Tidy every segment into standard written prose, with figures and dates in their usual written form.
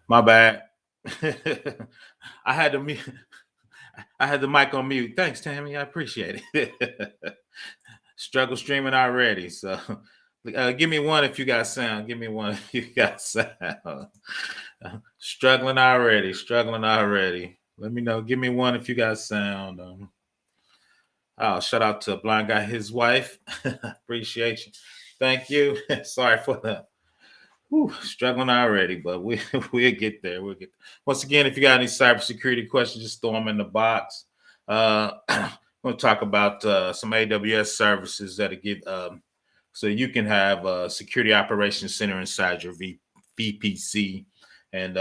My bad. I had to mute. I had the mic on mute. Thanks, Tammy. I appreciate it. Struggle streaming already. So give me one if you got sound. Give me one if you got sound. Struggling already. Struggling already. Let me know. Give me one if you got sound. Oh, shout out to Blind Guy, his wife. Appreciate you. Thank you. Sorry for the struggling already, but we'll get there. We'll get there. Once again, if you got any cybersecurity questions, just throw them in the box. We'll talk about some AWS services that give so you can have a security operations center inside your VPC and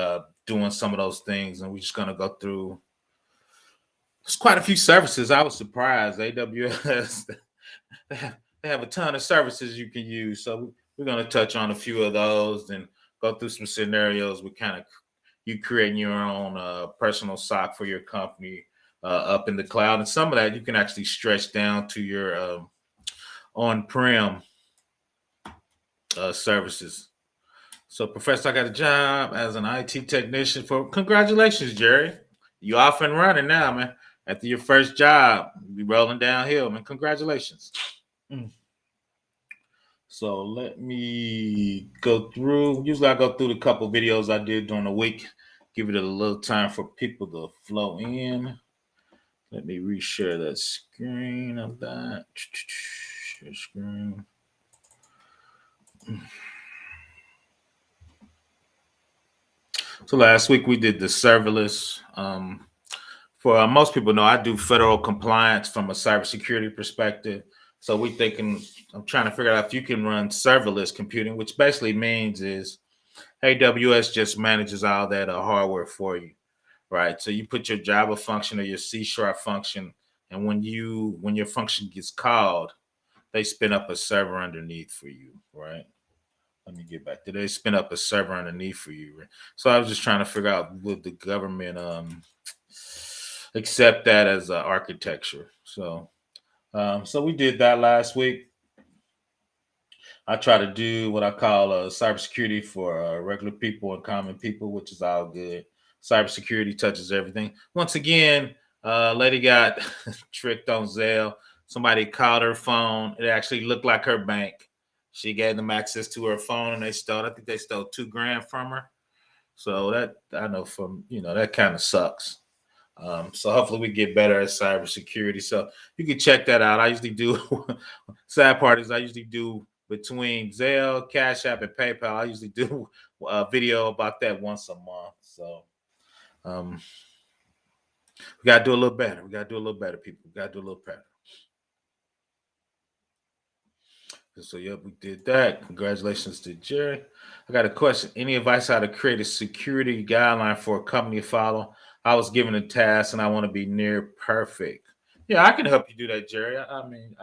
doing some of those things. And we're just going to go through. There's quite a few services. I was surprised. AWS, they have a ton of services you can use. So we're going to touch on a few of those and go through some scenarios with kind of you creating your own personal SOC for your company up in the cloud. And some of that you can actually stretch down to your on-prem services. So, Professor, I got a job as an IT technician congratulations, Jerry. You off and running now, man. After your first job, you be rolling downhill, man. Congratulations. So let me go through. Usually I go through the couple videos I did during the week. Give it a little time for people to flow in. Let me reshare that screen of that. Share screen. So last week we did the serverless. For most people know, I do federal compliance from a cybersecurity perspective. So I'm trying to figure out if you can run serverless computing, which basically means is AWS just manages all that hardware for you, right? So you put your Java function or your C# function, and when your function gets called, they spin up a server underneath for you, right? Let me get back to they spin up a server underneath for you. Right? So I was just trying to figure out would the government accept that as architecture. So we did that last week. I try to do what I call cybersecurity for regular people and common people, which is all good. Cybersecurity touches everything. Once again, lady got tricked on Zelle. Somebody called her phone. It actually looked like her bank. She gave them access to her phone, and I think they stole $2,000 from her. So that I know that kind of sucks. So hopefully we get better at cybersecurity. So you can check that out. I usually do. Sad part is I usually do between Zelle, Cash App, and PayPal. I usually do a video about that once a month. So we got to do a little better. We got to do a little better, people. We got to do a little better. So, yep, we did that. Congratulations to Jerry. I got a question. Any advice how to create a security guideline for a company to follow? I was given a task and I want to be near perfect. Yeah, I can help you do that, Jerry. I mean,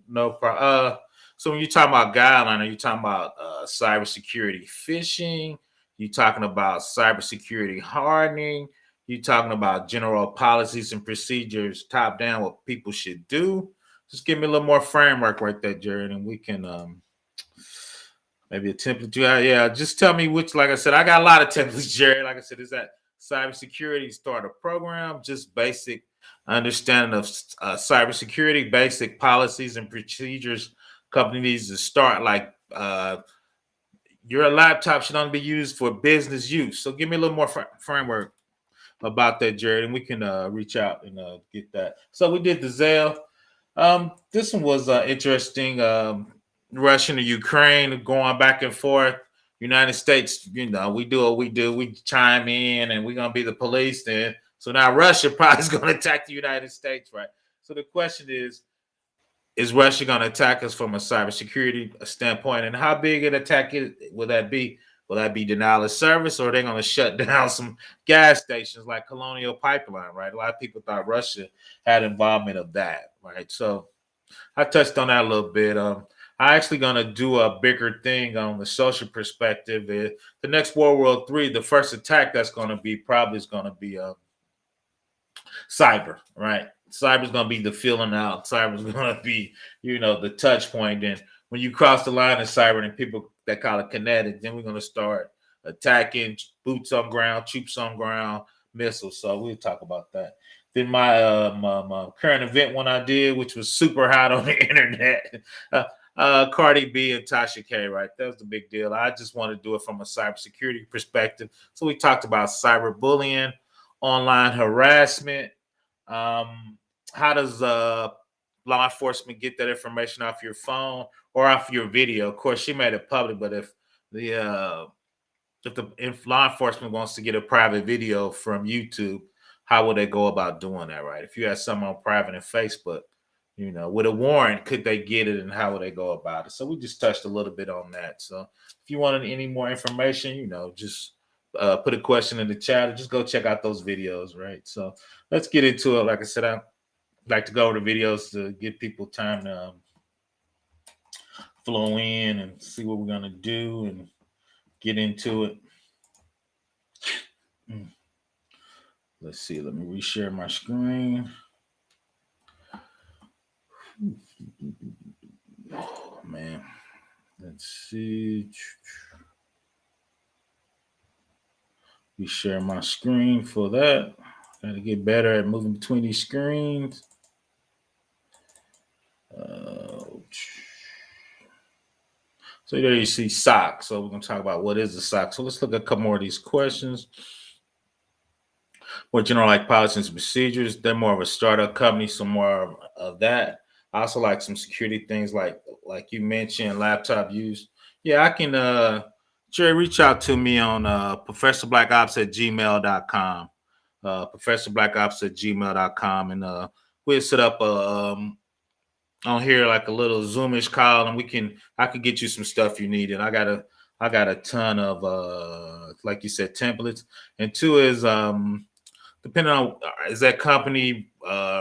no problem. So when you're talking about guideline, are you talking about cybersecurity phishing? You talking about cybersecurity hardening? You talking about general policies and procedures, top down, what people should do? Just give me a little more framework right there, Jared, and we can maybe a template. Yeah, just tell me which. Like I said, I got a lot of templates, Jared. Like I said, is that cybersecurity starter program, just basic understanding of cybersecurity, basic policies and procedures. Company needs to start like your laptop should only be used for business use. So give me a little more framework about that, Jared, and we can reach out and get that. So we did the Zelle. This one was interesting. Russia to Ukraine going back and forth. United States, we do what we do. We chime in and we're going to be the police then. So now Russia probably is going to attack the United States, right? So the question is Russia going to attack us from a cybersecurity standpoint? And how big an attack will that be? Will that be denial of service, or are they going to shut down some gas stations like Colonial Pipeline, right? A lot of people thought Russia had involvement of that, right? So I touched on that a little bit. I'm actually going to do a bigger thing on the social perspective. The next World War III, the first attack that's going to be probably is going to be cyber, right? Cyber is going to be the filling out. Cyber is going to be, the touch point. And when you cross the line of cyber and people that call it kinetic, then we're going to start attacking, boots on ground, troops on ground, missiles. So we'll talk about that. Then my my current event one I did, which was super hot on the internet. Cardi B and Tasha K, right? That was the big deal. I just want to do it from a cybersecurity perspective. So we talked about cyberbullying, online harassment. How does law enforcement get that information off your phone or off your video? Of course, she made it public, but if law enforcement wants to get a private video from YouTube, how would they go about doing that, right? If you had someone on private in Facebook, with a warrant, could they get it and how would they go about it? So we just touched a little bit on that. So if you wanted any more information, just put a question in the chat or just go check out those videos, right? So let's get into it. Like I said, I like to go over the videos to give people time to flow in and see what we're going to do and get into it. Let's see. Let me reshare my screen. Oh, man. Let's see. Reshare my screen for that. Got to get better at moving between these screens. So there you see SOC. So we're going to talk about what is a SOC. So let's look at a couple more of these questions. More general like policies and procedures. They're more of a startup company, so more of that. I also like some security things like you mentioned, laptop use. Yeah, I can Jerry, reach out to me on ProfessorBlackOps@gmail.com. ProfessorBlackOps@gmail.com. And we'll set up on here like a little Zoomish call, and I could get you some stuff you need. And I got a ton of like you said, templates. And two is depending on is that company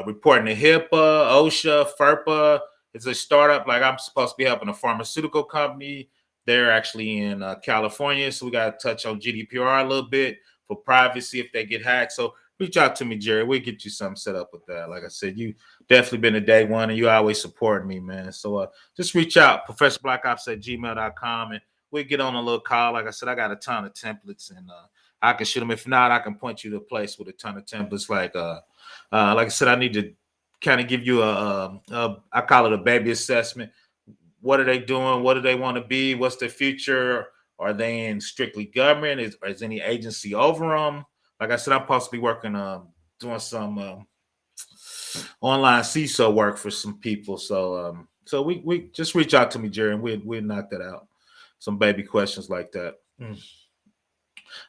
reporting to HIPAA, OSHA, FERPA. It's a startup. Like I'm supposed to be helping a pharmaceutical company. They're actually in California, so we got to touch on GDPR a little bit for privacy if they get hacked. So reach out to me, Jerry. We'll get you something set up with that. Like I said, you definitely been a day one, and you always supporting me, man. So just reach out, ProfessorBlackOps@gmail.com, and we'll get on a little call. Like I said, I got a ton of templates, and I can shoot them. If not, I can point you to a place with a ton of templates. Like I said, I need to kind of give you I call it a baby assessment. What are they doing? What do they want to be? What's their future? Are they in strictly government? Is any agency over them? Like I said, I'm supposed to be working, doing some online CISO work for some people. So we just reach out to me, Jerry, and we'll knock that out. Some baby questions like that.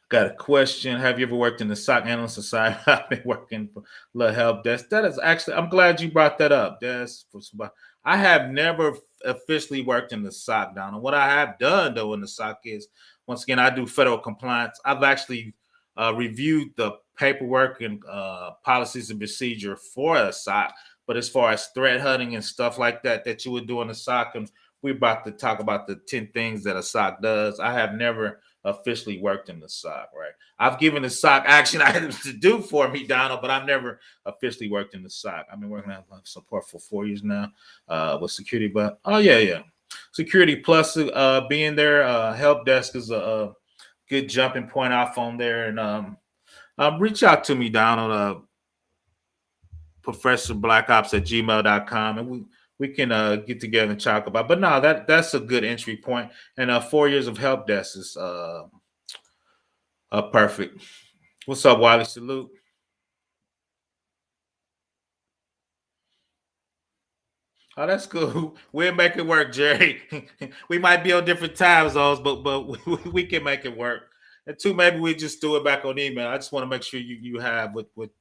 Got a question. Have you ever worked in the SOC analyst side? I've been working for the help desk. That is actually, I'm glad you brought that up. I have never officially worked in the SOC, Donald. What I have done though in the SOC is, once again, I do federal compliance. I've actually reviewed the paperwork and policies and procedure for a SOC. But as far as threat hunting and stuff like that you would do in the SOC, and we're about to talk about the 10 things that a SOC does. I have never officially worked in the SOC, right? I've given the SOC action items to do for me, Donald, but I've never officially worked in the SOC. I've been working on support for 4 years now with security, but security plus being there, help desk is a good jumping point off on there. And reach out to me, Donald, ProfessorBlackOps@gmail.com, and we can get together and talk about. But no, that's a good entry point. And 4 years of help desk is perfect. What's up, Wiley? Salute. Oh, that's cool. We'll make it work, Jerry. We might be on different time zones, but we can make it work. And two, maybe we just do it back on email. I just want to make sure you have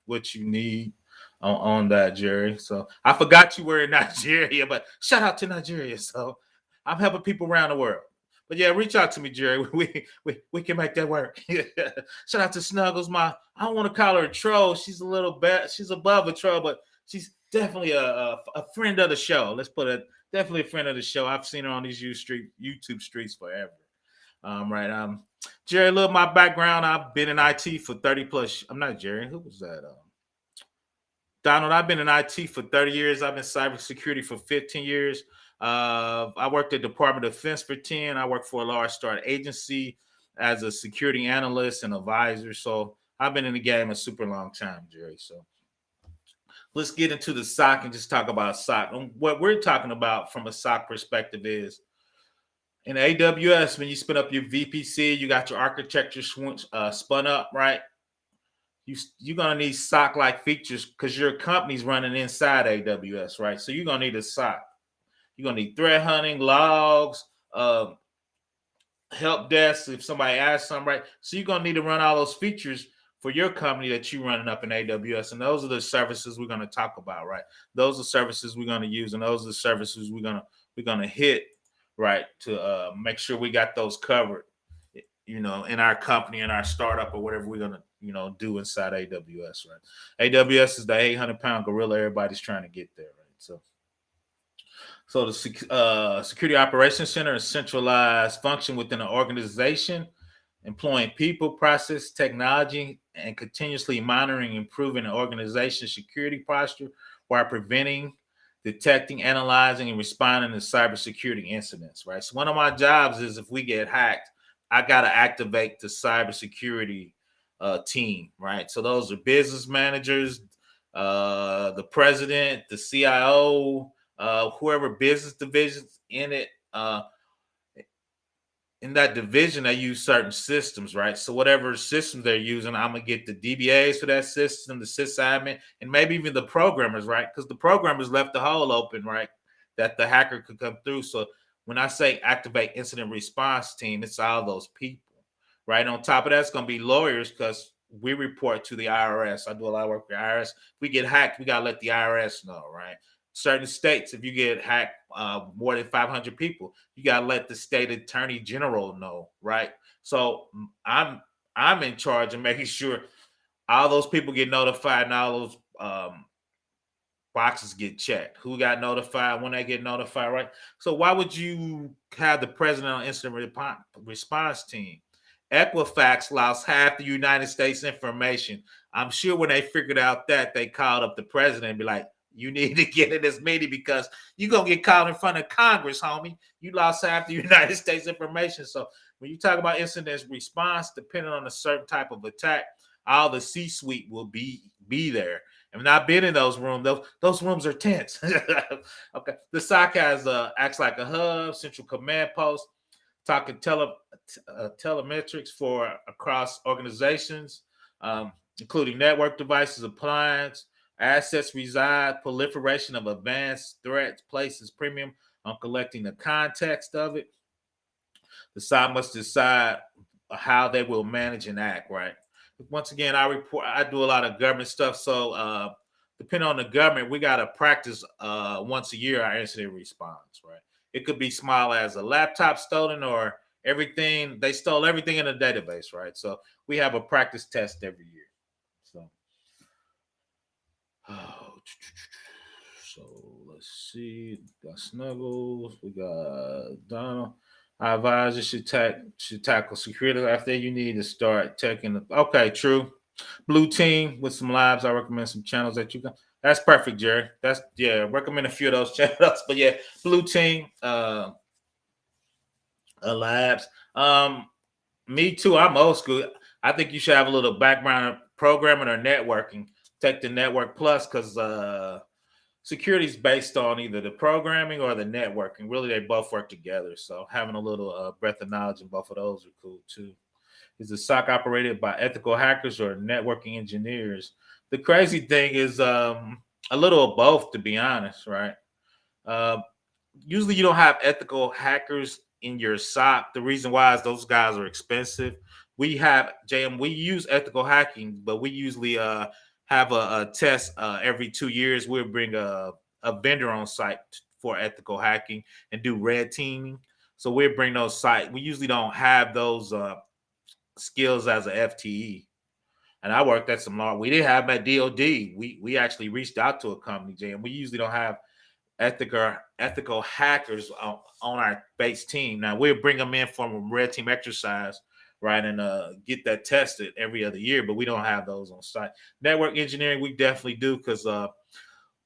what you need on that, Jerry. So I forgot you were in Nigeria, but shout out to Nigeria. So I'm helping people around the world. But yeah, reach out to me, Jerry. We can make that work. Shout out to Snuggles. I don't want to call her a troll. She's a little bit. She's above a troll, but she's definitely a friend of the show. Let's put it. Definitely a friend of the show. I've seen her on these YouTube streets forever. Right. Jerry, look, my background. I've been in IT for 30 plus. I'm not Jerry. Who was that? Donald, I've been in IT for 30 years. I've been cybersecurity for 15 years. I worked at Department of Defense for 10. I worked for a large startup agency as a security analyst and advisor. So I've been in the game a super long time, Jerry. So let's get into the SOC and just talk about SOC. And what we're talking about from a SOC perspective is in AWS, when you spin up your VPC, you got your architecture spun up, right? You're gonna need SOC like features because your company's running inside AWS, right? So you're gonna need a SOC. You're gonna need threat hunting, logs, help desk if somebody asks something, right? So you're gonna need to run all those features for your company that you're running up in AWS, and those are the services we're gonna talk about, right? Those are services we're gonna use, and those are the services we're gonna hit, right, to make sure we got those covered, in our company, in our startup, or whatever we're gonna do inside AWS, right? AWS is the 800-pound gorilla everybody's trying to get there, right? So the Security Operation Center is centralized function within an organization, employing people, process, technology, and continuously monitoring and improving an organization's security posture while preventing, detecting, analyzing, and responding to cybersecurity incidents, right? So one of my jobs is if we get hacked, I got to activate the cybersecurity team, right? So those are business managers, the president, the CIO, whoever business divisions in it. In that division, they use certain systems, right? So whatever systems they're using, I'm gonna get the DBAs for that system, the sysadmin, and maybe even the programmers, right? Because the programmers left the hole open, right? That the hacker could come through. So when I say activate incident response team, it's all those people, right? On top of that, it's gonna be lawyers because we report to the IRS. I do a lot of work for the IRS. If we get hacked, we gotta let the IRS know, right? Certain states, if you get hacked, more than 500 people, you gotta let the state attorney general know, right? So I'm in charge of making sure all those people get notified and all those boxes get checked. Who got notified, when they get notified, right? So why would you have the president on incident response team? Equifax lost half the United States information. I'm sure when they figured out that, they called up the president and be like, you need to get in this meeting because you're going to get called in front of Congress, homie. You lost half the United States information. So when you talk about incident response, depending on a certain type of attack, all the C-suite will be there. And I've been in those rooms. Those rooms are tense. Okay. The SOC acts like a hub, central command post, talking telemetrics for across organizations, including network devices, appliance, assets reside, proliferation of advanced threats places premium on collecting the context of it. The SOC must decide how they will manage and act, right? Once again, I do a lot of government stuff. So depending on the government, we got to practice once a year our incident response, right? It could be small as a laptop stolen or they stole everything in a database, right? So we have a practice test every year. So let's see. We got Snuggles. We got Donald. Our advisor should tackle security. After you need to start taking okay, true. Blue team with some labs. I recommend some channels that you can. That's perfect, Jerry. Recommend a few of those channels. But yeah, blue team, labs. Me too. I'm old school. I think you should have a little background programming or networking. Take the network plus because security is based on either the programming or the networking. Really, they both work together. So having a little breadth of knowledge in both of those are cool too. Is the SOC operated by ethical hackers or networking engineers? The crazy thing is a little of both, to be honest, right? Uh, Usually you don't have ethical hackers in your SOC. The reason why is those guys are expensive. We have JM. We use ethical hacking, but we usually have a test every 2 years. We'll bring a vendor on site for ethical hacking and do red teaming. So we'll bring those sites. We usually don't have those skills as a FTE. And I worked at some large. We didn't have them at DoD. We actually reached out to a company, JM. We usually don't have ethical hackers on our base team. Now we'll bring them in from a red team exercise, right, and get that tested every other year, but we don't have those on site. Network engineering, we definitely do because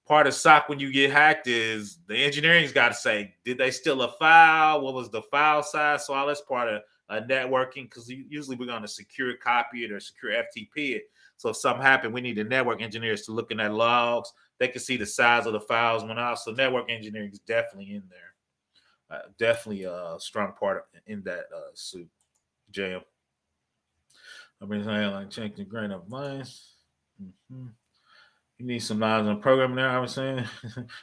part of SOC when you get hacked is the engineering's got to say, did they steal a file? What was the file size? So all that's part of networking, because usually we're going to secure copy it or secure FTP it. So if something happened, we need the network engineers to look in at logs. They can see the size of the files went out. So network engineering is definitely in there. Definitely a strong part in that suit. JM. I mean, like check the grain of minds. Mm-hmm. You need some knowledge on programming there, I was saying.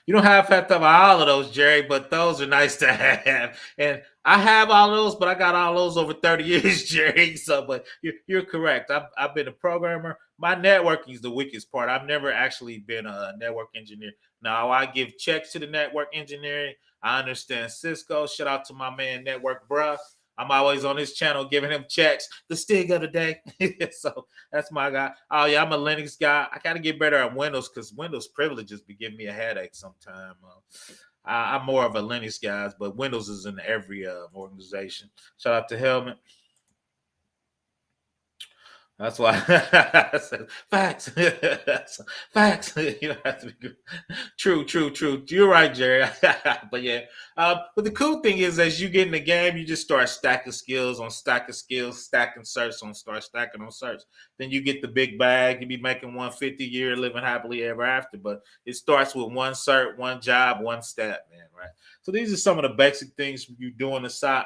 You don't have to have all of those, Jerry, but those are nice to have. And I have all those, but I got all those over 30 years, Jerry. So, but you're correct. I've been a programmer. My networking is the weakest part. I've never actually been a network engineer. Now, I give checks to the network engineering. I understand Cisco. Shout out to my man, Network Bruh. I'm always on his channel giving him checks. The Stig of the day. So that's my guy. Oh yeah, I'm a Linux guy. I got to get better at Windows because Windows privileges be giving me a headache sometimes. I'm more of a Linux guy, but Windows is in every organization. Shout out to Helmet. That's why I said facts. Facts. You don't have to be good. True. You're right, Jerry. But yeah. But the cool thing is, as you get in the game, you just start stacking skills on stack of skills, stacking certs on start stacking on certs. Then you get the big bag. You be making 150 a year, living happily ever after. But it starts with one cert, one job, one stat, man. Right. So these are some of the basic things you do on the side.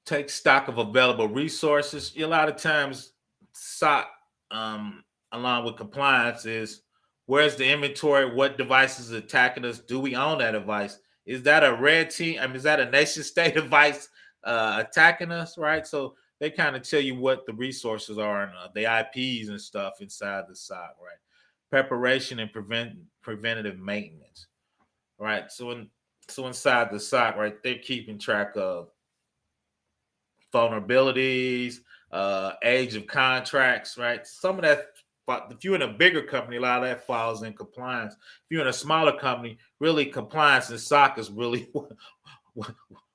Take stock of available resources. A lot of times, SOC, along with compliance, is where's the inventory? What device is attacking us? Do we own that device? Is that a red team? I mean, is that a nation state device attacking us? Right. So they kind of tell you what the resources are and the IPs and stuff inside the SOC. Right. Preparation and preventative maintenance. Right. So inside the SOC, right, they're keeping track of vulnerabilities, age of contracts, right? Some of that, if you're in a bigger company, a lot of that falls in compliance. If you're in a smaller company, really compliance and SOC is really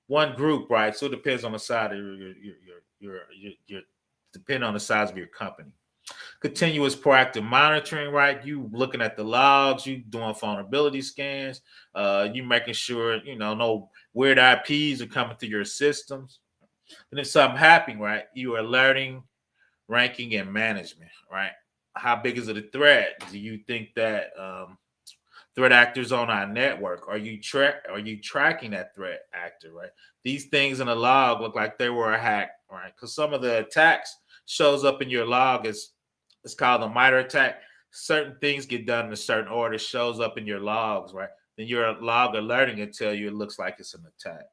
one group, right? So it depends on the side of your depend on the size of your company. Continuous proactive monitoring, right? You looking at the logs, you doing vulnerability scans, you making sure no weird IPs are coming through your systems. And if something happening, right, you are alerting, ranking, and management, right? How big is it a threat? Do you think that threat actors on our network? Are you tracking that threat actor, right? These things in the log look like they were a hack, right? Because some of the attacks shows up in your log as it's called a MITRE attack. Certain things get done in a certain order, shows up in your logs, right? Then your log alerting it tell you it looks like it's an attack.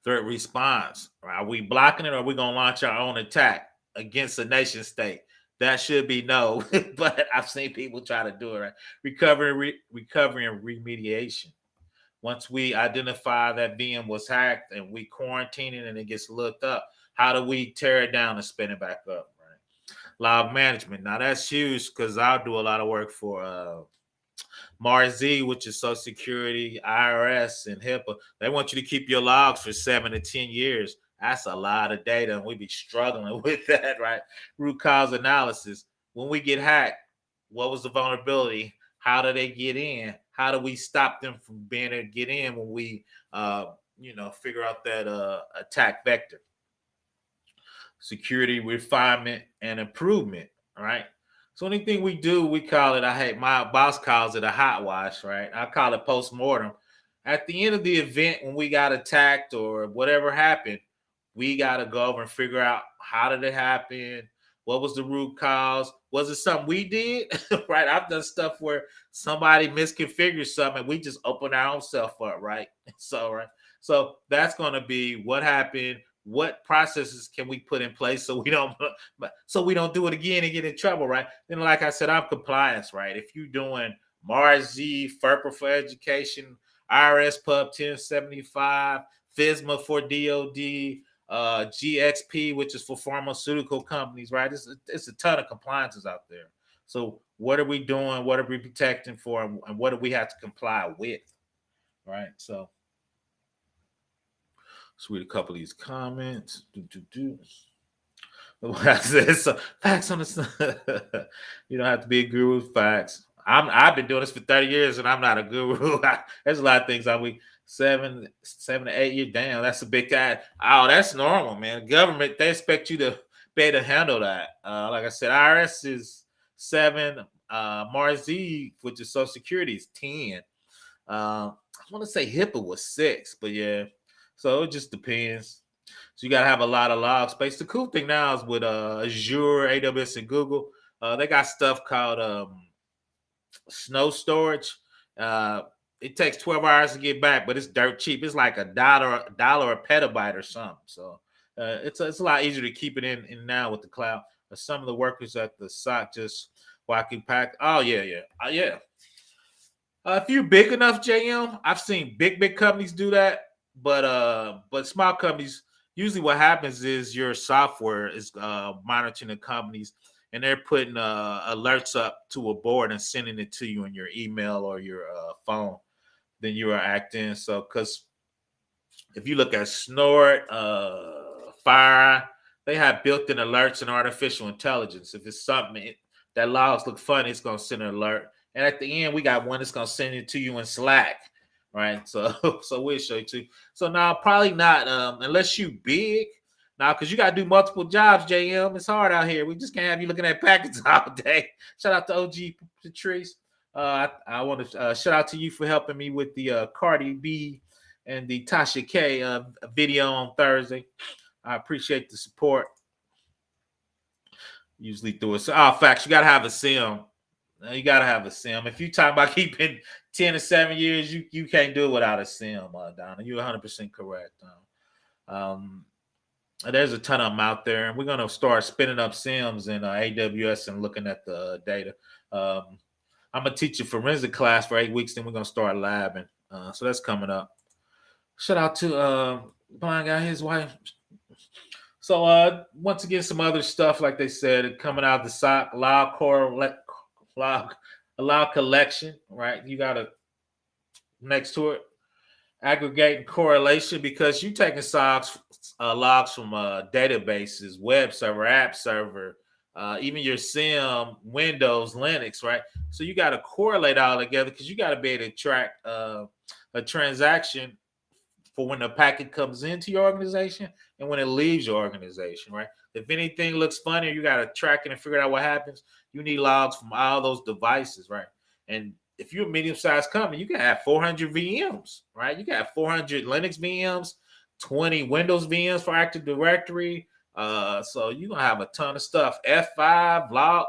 Threat response. Are we blocking it or are we going to launch our own attack against a nation state? That should be no, but I've seen people try to do it. Right? Recovery and remediation. Once we identify that VM was hacked and we quarantine it and it gets looked up, how do we tear it down and spin it back up? Right? Log management. Now that's huge because I'll do a lot of work for MARZ, which is Social Security, IRS, and HIPAA. They want you to keep your logs for 7 to 10 years. That's a lot of data, and we be struggling with that, right? Root cause analysis. When we get hacked, what was the vulnerability? How do they get in? How do we stop them from being able to get in when we, figure out that attack vector? Security refinement and improvement, right? So anything we do, we call it, my boss calls it a hot wash, right? I call it post-mortem. At the end of the event, when we got attacked or whatever happened, we got to go over and figure out how did it happen? What was the root cause? Was it something we did? Right? I've done stuff where somebody misconfigured something and we just open our own self up, right? So that's going to be what happened. What processes can we put in place so we don't do it again and get in trouble, right? Then, like I said, I'm compliance, right? If you're doing MARZ, FERPA for education, IRS Pub 1075, FISMA for DOD, GXP, which is for pharmaceutical companies, right? It's a ton of compliances out there. So what are we doing? What are we protecting for? And what do we have to comply with, right? So let's read a couple of these comments. So, facts on this. You don't have to be a guru with facts. I've been doing this for 30 years and I'm not a guru. There's a lot of things 7 to 8 years. Damn, that's a big guy. Oh, that's normal, man. Government, they expect you to be able to handle that. Like I said, IRS is 7. Mars Z, which is Social Security, is 10. I want to say HIPAA was 6, but yeah. So it just depends. So you gotta have a lot of log space. The cool thing now is with Azure, AWS, and Google, they got stuff called snow storage. Uh, it takes 12 hours to get back, but it's dirt cheap. It's like a dollar a petabyte or something. So it's a lot easier to keep it in now with the cloud. Some of the workers at the SOC just walking pack. Oh yeah. If you're big enough, JM, I've seen big companies do that, but small companies, usually what happens is your software is monitoring the companies, and they're putting alerts up to a board and sending it to you in your email or your phone. Then you are acting. So, because if you look at Snort, Fire, they have built-in alerts and artificial intelligence. If it's something that logs look funny, it's gonna send an alert. And at the end, we got one that's gonna send it to you in Slack, right? So, so we'll show you too. So now, probably not unless you big. Now, because you gotta do multiple jobs, JM. It's hard out here. We just can't have you looking at packets all day. Shout out to OG Patrice. I want to shout out to you for helping me with the Cardi B and the Tasha K video on Thursday. I appreciate the support. Usually through it. So, facts, you gotta have a sim. You gotta have a sim. If you talk about keeping 10 to 7 years, you can't do it without a sim, Donna. You're 100% correct. There's a ton of them out there, and we're gonna start spinning up sims in AWS and looking at the data. I'm gonna teach a forensic class for 8 weeks, then we're gonna start labbing. So that's coming up. Shout out to blind guy, his wife. So once again, some other stuff, like they said, coming out of the SOC, log collection, right? You gotta next to it, aggregating correlation, because you taking logs from databases, web server, app server, even your SIM, Windows, Linux, right? So you got to correlate all together, because you got to be able to track a transaction for when the packet comes into your organization and when it leaves your organization, right? If anything looks funny, you got to track it and figure out what happens. You need logs from all those devices, right? And if you're a medium-sized company, you can have 400 VMs, right? You got 400 Linux VMs, 20 Windows VMs for Active Directory. So you're gonna have a ton of stuff. F5 log,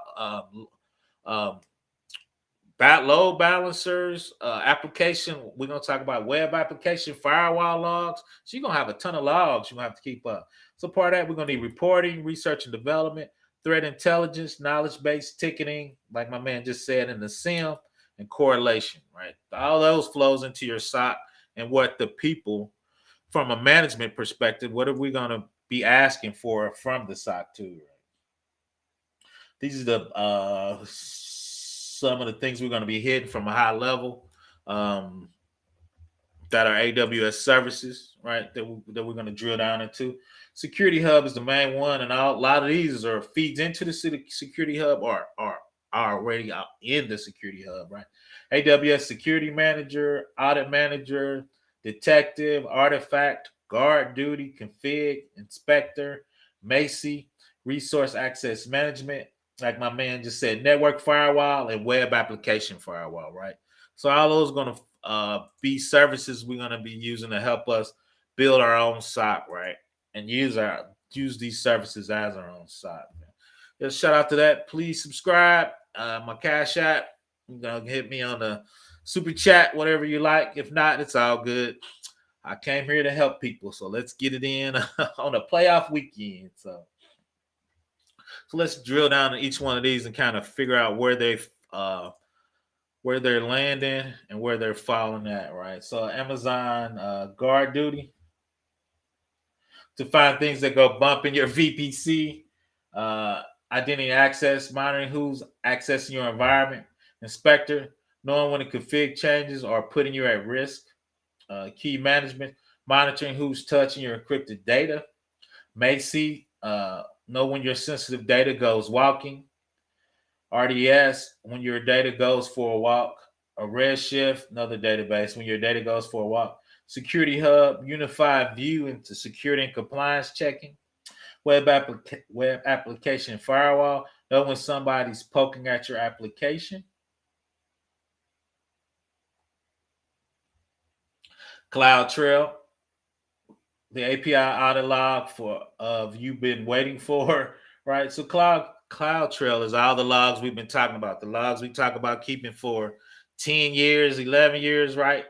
load balancers, application. We're gonna talk about web application firewall logs. So you're gonna have a ton of logs you're gonna have to keep up. So part of that, we're gonna need reporting, research and development, threat intelligence, knowledge-based ticketing, like my man just said, in the SIM, and correlation, right? All those flows into your SOC, and what the people, from a management perspective, what are we gonna be asking for from the SOC too? Right? These are the some of the things we're going to be hitting from a high level, that are AWS services, right? That we're going to drill down into. Security Hub is the main one, and a lot of these are feeds into the Security Hub, or are already out in the Security Hub, right? AWS Security Manager, Audit Manager, Detective, Artifact, Guard Duty, Config, Inspector, Macy, Resource Access Management, like my man just said, Network Firewall, and Web Application Firewall, right? So all those are going to be services we're going to be using to help us build our own SOC, right? And use these services as our own SOC. Just shout out to that. Please subscribe. My Cash App. You're going to hit me on the super chat, whatever you like. If not, it's all good. I came here to help people, so let's get it in on a playoff weekend. So let's drill down to each one of these and kind of figure out where they're landing and where they're falling at, right? So Amazon Guard Duty, to find things that go bump in your VPC, identity access, monitoring who's accessing your environment, Inspector, knowing when the config changes or putting you at risk, key management, monitoring who's touching your encrypted data, Macy, know when your sensitive data goes walking, RDS, when your data goes for a walk, a Redshift, another database, when your data goes for a walk, Security Hub, unified view into security and compliance checking. Web application firewall, know when somebody's poking at your application. CloudTrail, the API audit log for of you've been waiting for, right? So CloudTrail is all the logs we've been talking about. The logs we talk about keeping for 10 years, 11 years, right?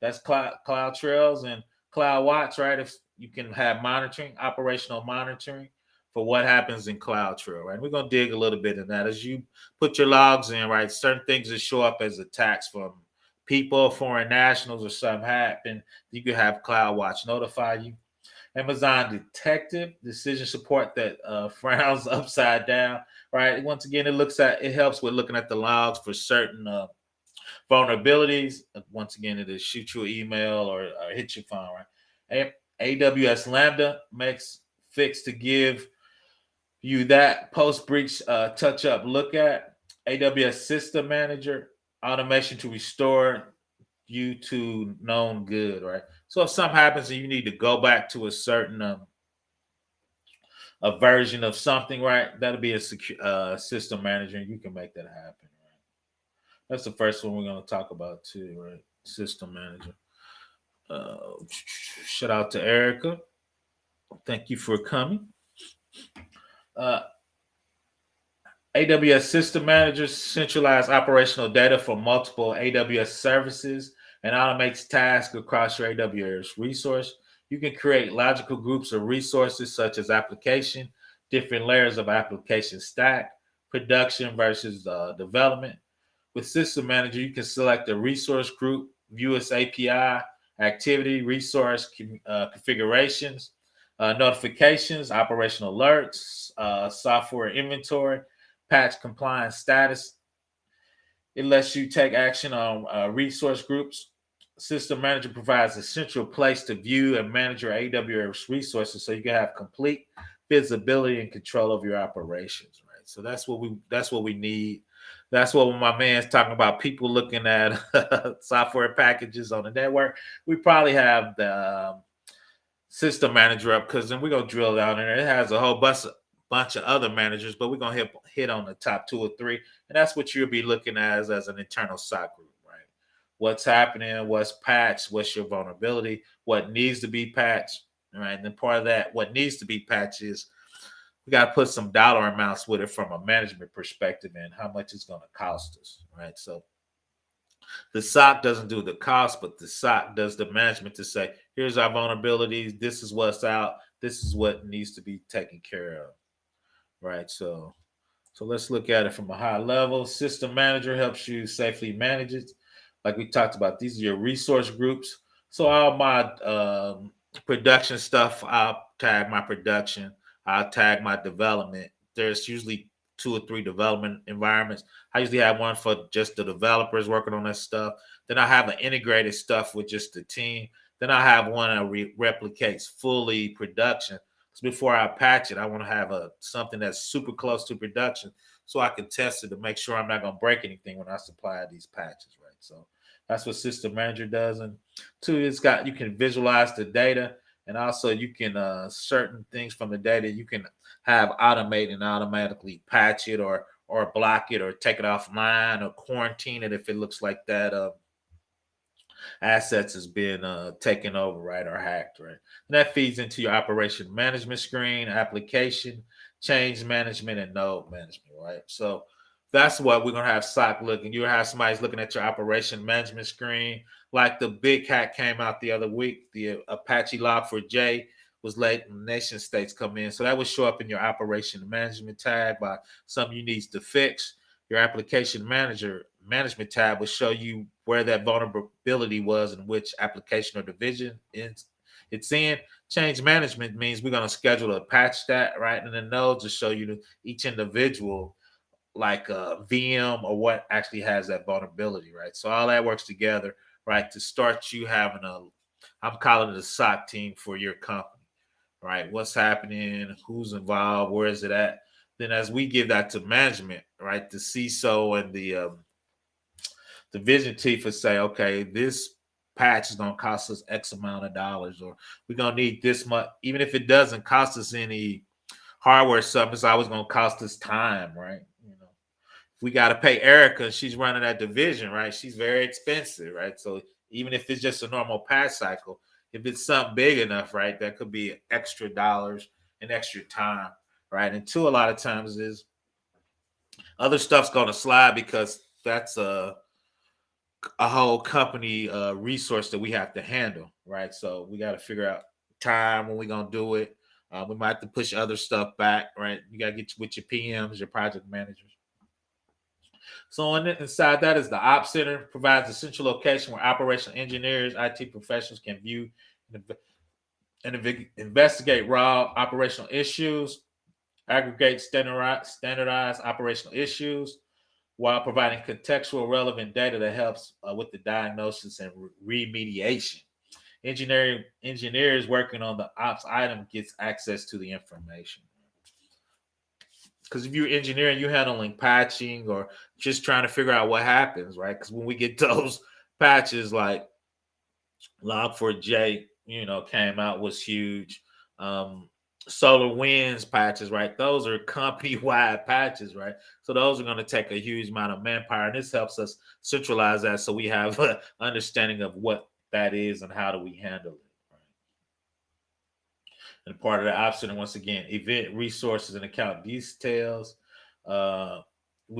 That's CloudTrails and CloudWatch, right? If you can have monitoring, operational monitoring for what happens in CloudTrail, right? We're gonna dig a little bit in that as you put your logs in, right? Certain things that show up as attacks from people, foreign nationals, or something happen. You could have CloudWatch notify you. Amazon Detective, decision support that frowns upside down, right? Once again, it helps with looking at the logs for certain vulnerabilities. Once again, it'll shoot you an email or hit your phone, right? AWS Lambda makes fix to give you that post breach touch up look at. AWS System Manager, automation to restore you to known good, right? So if something happens and you need to go back to a certain a version of something, right? That'll be a system manager, and you can make that happen, right? That's the first one we're going to talk about too, right? System manager. Shout out to Erica. Thank you for coming. Uh, AWS System Managers centralize operational data for multiple AWS services and automates tasks across your AWS resource. You can create logical groups of resources such as application, different layers of application stack, production versus development. With System Manager, you can select a resource group, view its API, activity, resource configurations, notifications, operational alerts, software inventory, patch compliance status. It lets you take action on resource groups. System Manager provides a central place to view and manage your AWS resources so you can have complete visibility and control of your operations, right? So that's what we need. That's what my man's talking about. People looking at software packages on the network. We probably have the System Manager up because then we're gonna drill down in there. It has a whole bunch of other managers, but we're gonna hit on the top two or three, and that's what you'll be looking at as an internal SOC group, right? What's happening, what's patched, what's your vulnerability, what needs to be patched, right? And then part of that, what needs to be patched is we got to put some dollar amounts with it from a management perspective and how much it's going to cost us, right? So the SOC doesn't do the cost, but the SOC does the management to say, here's our vulnerabilities, this is what's out, this is what needs to be taken care of, right? So let's look at it from a high level. System Manager helps you safely manage it. Like we talked about, these are your resource groups. So all my production stuff, I'll tag my production. I'll tag my development. There's usually 2 or 3 development environments. I usually have one for just the developers working on that stuff. Then I have an integrated stuff with just the team. Then I have one that replicates fully production. So before I patch it, I want to have something that's super close to production so I can test it to make sure I'm not going to break anything when I supply these patches, right? So that's what System Manager does. And 2, you can visualize the data, and also you can certain things from the data you can have automate and automatically patch it or block it or take it offline or quarantine it if it looks like that assets has been taken over, right, or hacked, right? And that feeds into your operation management screen, application, change management, and node management, right? So that's what we're gonna have SOC looking. You'll have somebody's looking at your operation management screen. Like the big hack came out the other week, the Apache Log4j was late when nation states come in. So that would show up in your operation management tab by something you need to fix. Your application manager management tab will show you where that vulnerability was and which application or division it's in. Change management means we're going to schedule a patch that, right? And the nodes will show you each individual, like a VM or what actually has that vulnerability, right? So all that works together, right, to start you having I'm calling it a SOC team for your company, right? What's happening? Who's involved? Where is it at? Then as we give that to management, right, the CISO and the vision chief would say, okay, this patch is going to cost us X amount of dollars, or we're going to need this much. Even if it doesn't cost us any hardware stuff, it's always going to cost us time, right? We got to pay Erica. She's running that division, right? She's very expensive, right? So even if it's just a normal patch cycle, if it's something big enough, right, that could be extra dollars and extra time, right? And two, a lot of times is other stuff's going to slide because that's a whole company resource that we have to handle, right? So we got to figure out time when we're going to do it. We might have to push other stuff back, right? You got to get with your PMs, your project managers. So inside that is the Ops Center, provides a central location where operational engineers, IT professionals can view and investigate raw operational issues, aggregate standardized operational issues, while providing contextual relevant data that helps with the diagnosis and remediation. Engineers working on the ops item gets access to the information. Because if you're engineering, you're handling patching or just trying to figure out what happens, right? Because when we get those patches, like Log4j, came out, was huge. Solar Winds patches, right? Those are company-wide patches, right? So those are going to take a huge amount of manpower, and this helps us centralize that so we have an understanding of what that is and how do we handle it. And part of the Ops Center, once again, event resources and account details. We're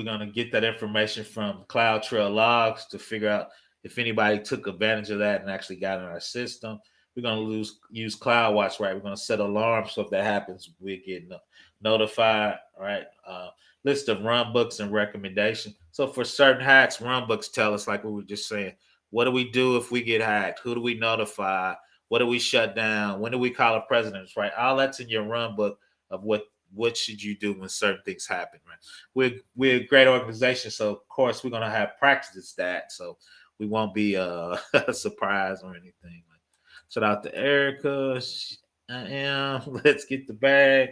going to get that information from CloudTrail logs to figure out if anybody took advantage of that and actually got in our system. We're going to use CloudWatch, right? We're going to set alarms so if that happens, we get notified, right? List of runbooks and recommendations. So for certain hacks, runbooks tell us, like we were just saying, what do we do if we get hacked? Who do we notify? What do we shut down? When do we call a president? Right? All that's in your run book of what should you do when certain things happen, right? We're a great organization, so of course we're gonna have practiced that, so we won't be surprised or anything. Shout out to Erica. I am. Let's get the bag.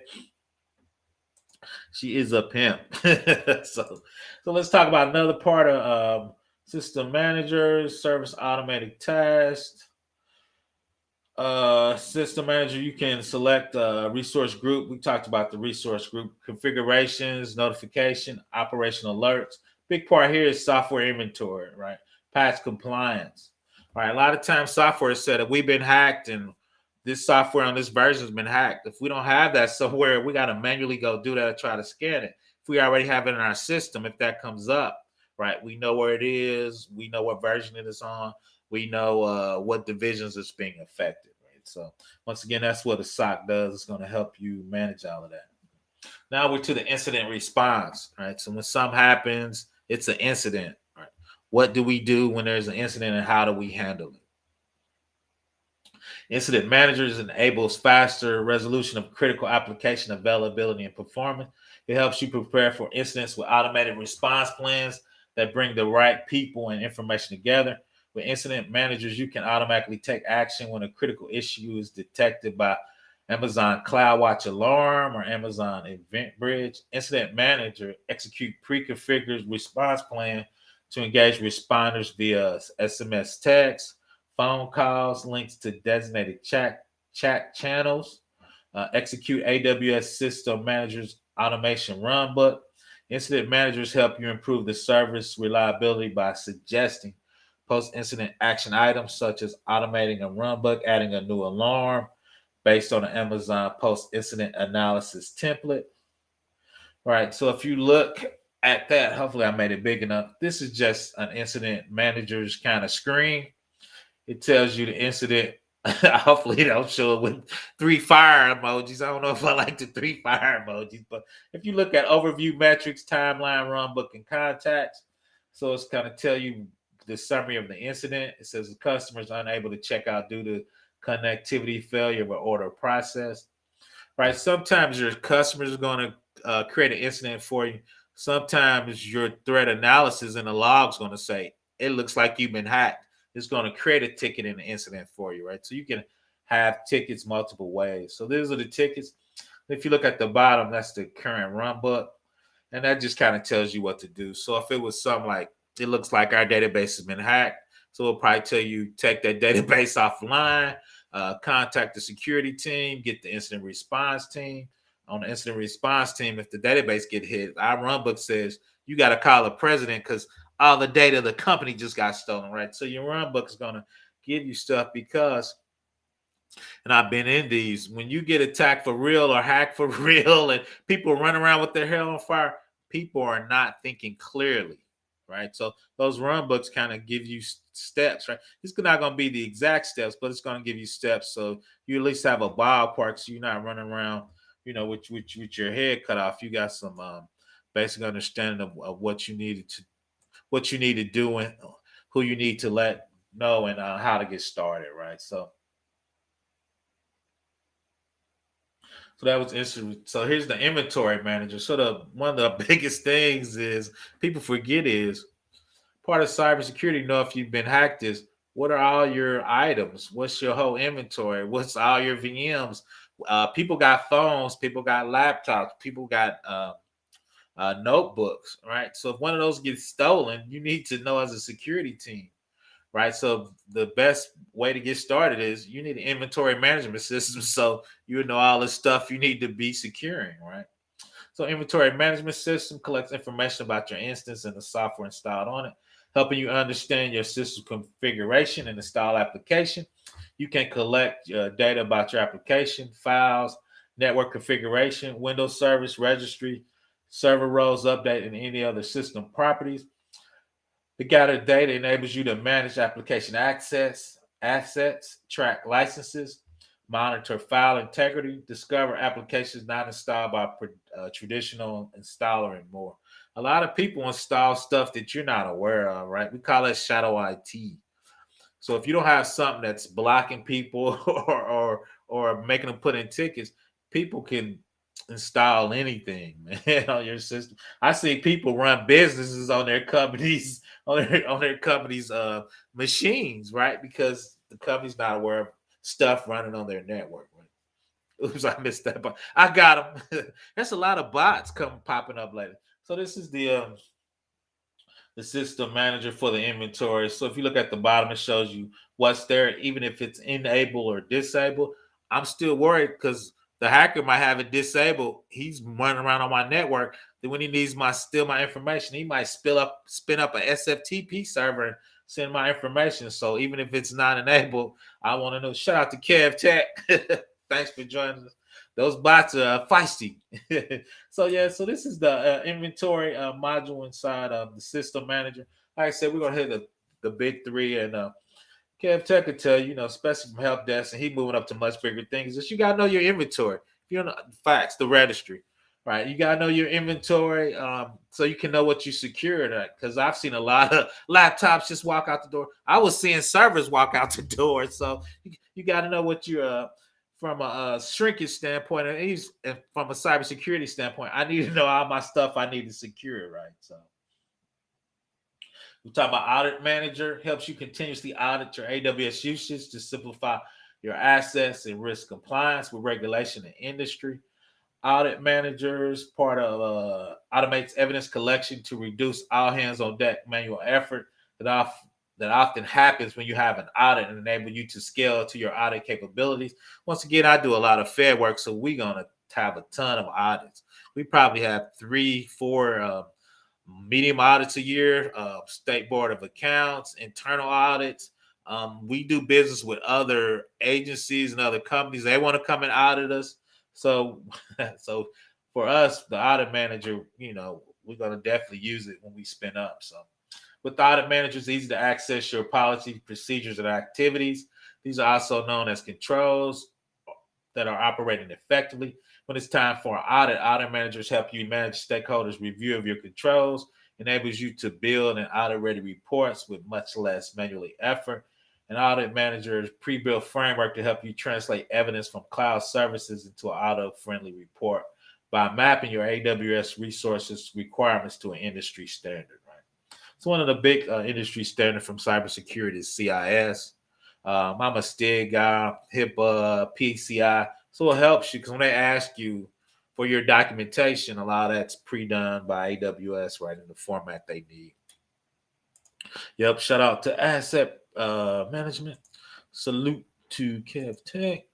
She is a pimp. so let's talk about another part of system managers, service automated tasks. System manager, you can select a resource group. We talked about the resource group configurations, notification, operational alerts. Big part here is software inventory, right? Patch compliance, right? A lot of times software is said that we've been hacked and this software on this version has been hacked. If we don't have that somewhere, we got to manually go do that and try to scan it. If we already have it in our system, if that comes up, right, we know where it is. We know what version it is on. We know what divisions it's being affected, right? So once again, that's what a SOC does. It's going to help you manage all of that. Now we're to the incident response, right? So when something happens, it's an incident, right? What do we do when there's an incident and how do we handle it? Incident managers enables faster resolution of critical application availability and performance. It helps you prepare for incidents with automated response plans that bring the right people and information together. With incident managers, you can automatically take action when a critical issue is detected by Amazon CloudWatch Alarm or Amazon Event Bridge. Incident Manager execute pre-configured response plan to engage responders via SMS text, phone calls, links to designated chat channels, execute AWS System Manager's automation runbook. Incident managers help you improve the service reliability by suggesting post-incident action items such as automating a runbook, adding a new alarm based on an Amazon post-incident analysis template. Right, so if you look at that, hopefully I made it big enough. This is just an incident manager's kind of screen. It tells you the incident. Hopefully it don't show it with 3 fire emojis. I don't know if I like the 3 fire emojis, but if you look at overview metrics, timeline, runbook, and contacts, so it's kind of tell you the summary of the incident. It says the customer is unable to check out due to connectivity failure or order process. Right. Sometimes your customers are going to create an incident for you. Sometimes your threat analysis in the log is going to say, it looks like you've been hacked. It's going to create a ticket in the incident for you, right? So you can have tickets multiple ways. So these are the tickets. If you look at the bottom, that's the current run book. And that just kind of tells you what to do. So if it was something like, it looks like our database has been hacked, So it'll probably tell you take that database offline, contact the security team, get the incident response team. On the incident response team, if the database get hit, our runbook says you got to call the president because all the data of the company just got stolen, right? So your runbook is going to give you stuff because, and I've been in these, when you get attacked for real or hacked for real and people run around with their hair on fire, people are not thinking clearly, right? So those run books kind of give you steps, right? It's not going to be the exact steps, but it's going to give you steps so you at least have a ballpark so you're not running around, with your head cut off. You got some basic understanding of what you need to do and who you need to let know and how to get started, right? So that was interesting. So here's the inventory manager. So the one of the biggest things is people forget is part of cybersecurity. Know if you've been hacked is what are all your items? What's your whole inventory? What's all your VMs? People got phones. People got laptops. People got notebooks. Right. So if one of those gets stolen, you need to know as a security team, right? So the best way to get started is you need an inventory management system so you know all the stuff you need to be securing, right? So inventory management system collects information about your instance and the software installed on it, helping you understand your system configuration and install application. You can collect data about your application, files, network configuration, Windows service registry, server roles update, and any other system properties. The gathered data enables you to manage application access, assets, track licenses, monitor file integrity, discover applications not installed by traditional installer, and more. A lot of people install stuff that you're not aware of, right? We call it shadow IT. So if you don't have something that's blocking people or making them put in tickets, people can install anything, man, on your system. I see people run businesses on their companies on their companies machines, right? Because the company's not aware of stuff running on their network. Right? Oops, I missed that, but I got them. That's a lot of bots come popping up later. So this is the system manager for the inventory. So if you look at the bottom, it shows you what's there, even if it's enabled or disabled. I'm still worried because the hacker might have it disabled. He's running around on my network. Then when he needs my information, he might spin up a SFTP server and send my information. So even if it's not enabled, I want to know. Shout out to Kev Tech. Thanks for joining us. Those bots are feisty. So yeah, so this is the inventory module inside of the system manager. Like I said, we're gonna hit the big three, and Kev Tech could tell you, especially from help desk, and he moving up to much bigger things. Is you gotta know your inventory. If you don't know facts, the registry, right? You gotta know your inventory, so you can know what you secured. Because I've seen a lot of laptops just walk out the door. I was seeing servers walk out the door. So you got to know what you're from a shrinkage standpoint, and from a cybersecurity standpoint. I need to know all my stuff I need to secure, right? So we talk about Audit Manager, helps you continuously audit your AWS usage to simplify your assets and risk compliance with regulation and industry. Audit managers part of automates evidence collection to reduce all hands on deck manual effort that often happens when you have an audit and enable you to scale to your audit capabilities. Once again, I do a lot of Fed work, so we're gonna have a ton of audits. We probably have 3, 4 medium audits a year, state board of accounts, internal audits. We do business with other agencies and other companies. They want to come and audit us. So, so for us, the audit manager, we're gonna definitely use it when we spin up. So, with the audit manager, it's easy to access your policies, procedures, and activities. These are also known as controls that are operating effectively. When it's time for an audit managers help you manage stakeholders' review of your controls, enables you to build and audit-ready reports with much less manually effort. An audit manager's pre-built framework to help you translate evidence from cloud services into an auto-friendly report by mapping your AWS resources requirements to an industry standard. Right. So one of the big industry standards from cybersecurity is CIS. I'm a STIG guy, HIPAA, PCI. So it helps you because when they ask you for your documentation, a lot of that's pre-done by AWS, right, in the format they need. Yep, shout out to management. Salute to Kev Tech.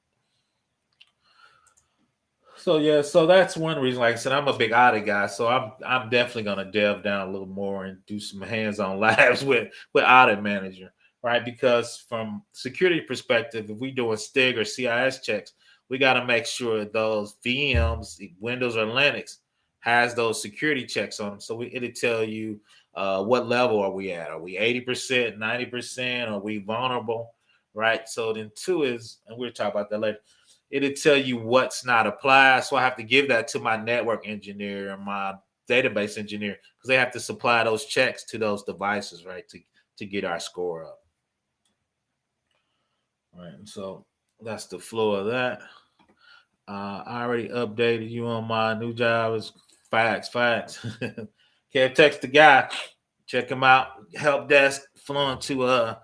So yeah, so that's one reason. Like I said, I'm a big audit guy, so I'm definitely gonna delve down a little more and do some hands-on labs with Audit Manager, right? Because from security perspective, if we doing STIG or CIS checks, we got to make sure those VMs, Windows or Linux, has those security checks on them. So it'll tell you what level are we at? Are we 80%, 90%? Are we vulnerable? Right. So then two is, and we'll talk about that later, it'll tell you what's not applied. So I have to give that to my network engineer and my database engineer because they have to supply those checks to those devices, right, to get our score up. Right. And so that's the flow of that. I already updated you on my new job. It's facts. Kev, text the guy. Check him out. Help desk flowing to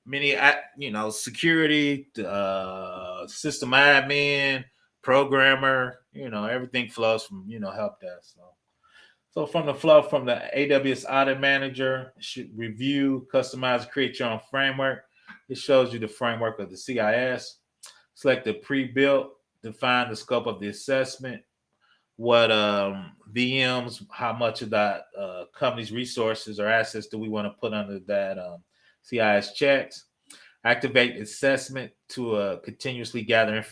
many, security, system admin, programmer. Everything flows from help desk. So from the flow from the AWS Audit Manager, should review, customize, create your own framework. It shows you the framework of the CIS. Select the pre-built, define the scope of the assessment, what VMs, how much of that company's resources or assets do we want to put under that CIS checks. Activate assessment to continuously gather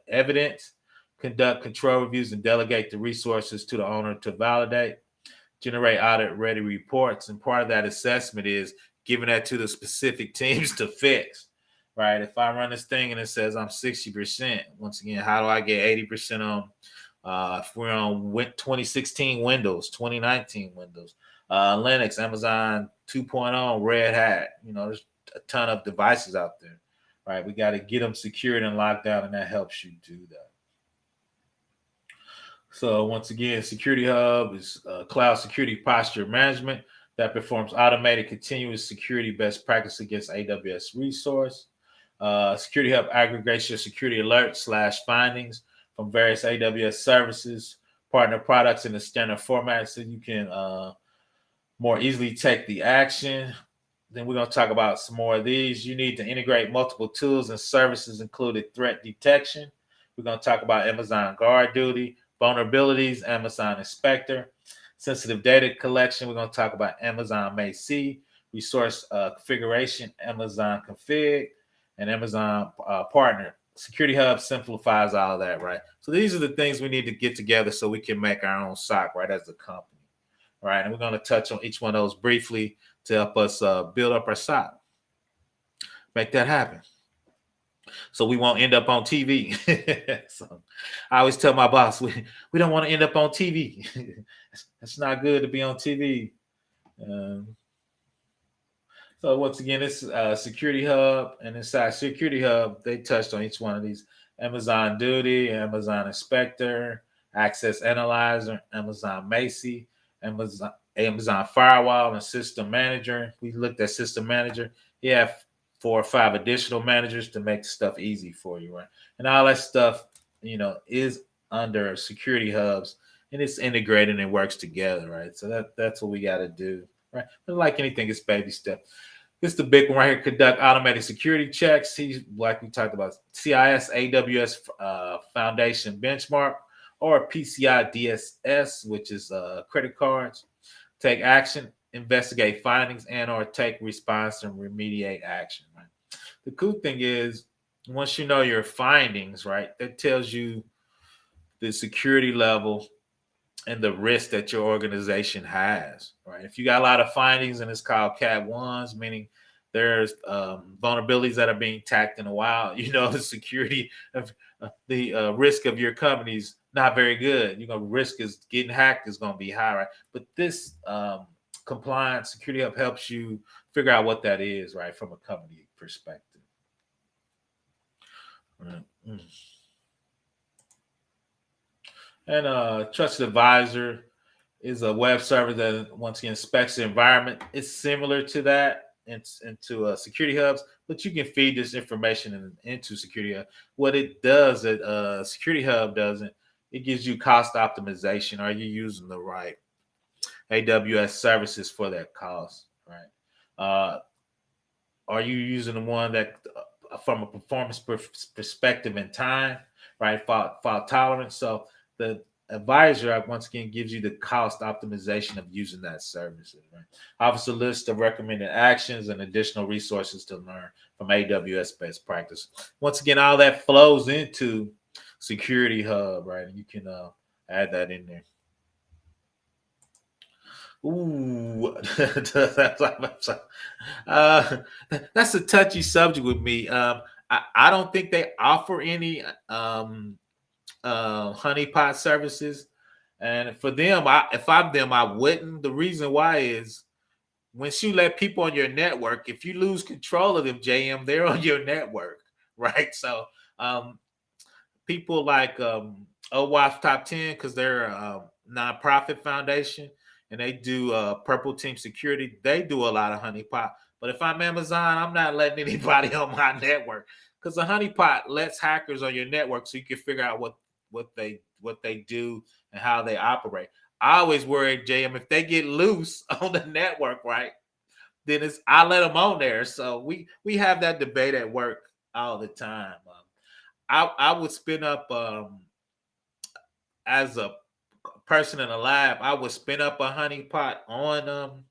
evidence, conduct control reviews, and delegate the resources to the owner to validate, generate audit-ready reports. And part of that assessment is giving that to the specific teams to fix, right? If I run this thing and it says I'm 60%, once again, how do I get 80% on if we're on 2016 Windows, 2019 Windows, Linux, Amazon 2.0, Red Hat, there's a ton of devices out there, right? We got to get them secured and locked down, and that helps you do that. So once again, Security Hub is cloud security posture management that performs automated continuous security best practice against AWS resource. Security Hub aggregates your security alerts / findings from various AWS services, partner products in a standard format so you can more easily take the action. Then we're going to talk about some more of these. You need to integrate multiple tools and services, including threat detection. We're going to talk about Amazon Guard Duty, vulnerabilities, Amazon Inspector, sensitive data collection. We're going to talk about Amazon May-C, resource configuration, Amazon Config, and Amazon Partner. Security Hub simplifies all of that, right? So these are the things we need to get together so we can make our own SOC, right, as a company, right? And we're going to touch on each one of those briefly to help us build up our SOC, make that happen. So we won't end up on TV. So I always tell my boss, we don't want to end up on TV. It's not good to be on TV. So once again, this Security Hub, and inside Security Hub, they touched on each one of these: Amazon Duty, Amazon Inspector, Access Analyzer, Amazon May-C, Amazon Firewall, and System Manager. We looked at System Manager. You have 4 or 5 additional managers to make stuff easy for you, right? And all that stuff, is under Security Hubs, and it's integrated and works together, right? So that's what we got to do, right? But like anything, it's baby step. This is the big one right here. Conduct automated security checks. Like we talked about, CIS, AWS Foundation Benchmark, or PCI DSS, which is credit cards. Take action, investigate findings, and or take response and remediate action, right? The cool thing is, once you know your findings, right, that tells you the security level and the risk that your organization has, right? If you got a lot of findings and it's called Cat 1s, meaning there's vulnerabilities that are being tacked in the wild, the security of the risk of your company's not very good. Risk is getting hacked is going to be high, right? But this compliance Security Hub helps you figure out what that is, right, from a company perspective. Right. And Trusted Advisor is a web server that once again inspects the environment. It's similar to that into Security Hubs, but you can feed this information into Security Hub. What it does that Security Hub doesn't, it gives you cost optimization. Are you using the right AWS services for that cost, right? are you using the one that from a performance perspective and time, right? Fault tolerance. So the advisor once again gives you the cost optimization of using that service. Right? Offers a list of recommended actions and additional resources to learn from AWS best practice. Once again, all that flows into Security Hub, right? And you can add that in there. Ooh, that's a touchy subject with me. I don't think they offer any honeypot services, and for them, if I'm them, I wouldn't. The reason why is once you let people on your network, if you lose control of them, JM, they're on your network, right? So people like OWASP Top 10, because they're a nonprofit foundation and they do Purple Team Security. They do a lot of honeypot. But if I'm Amazon, I'm not letting anybody on my network because the honeypot lets hackers on your network so you can figure out what they do and how they operate. I always worry, JM, if they get loose on the network, right? Then I let them on there. So we have that debate at work all the time. I would spin up as a person in a lab. I would spin up a honeypot on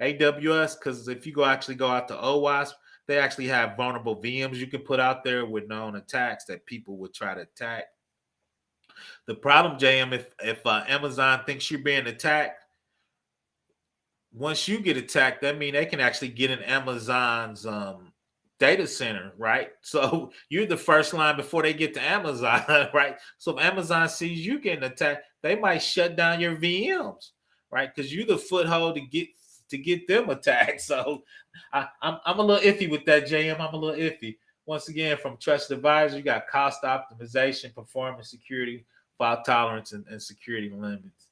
AWS because if you actually go out to OWASP, they actually have vulnerable VMs you can put out there with known attacks that people would try to attack. The problem, JM, if Amazon thinks you're being attacked, once you get attacked, that means they can actually get in Amazon's data center, right? So you're the first line before they get to Amazon, right? So if Amazon sees you getting attacked, they might shut down your VMs, right? Because you're the foothold to get them attacked. So I'm a little iffy with that, JM. I'm a little iffy. Once again, from Trusted Advisor, you got cost optimization, performance, security, fault tolerance, and security limits.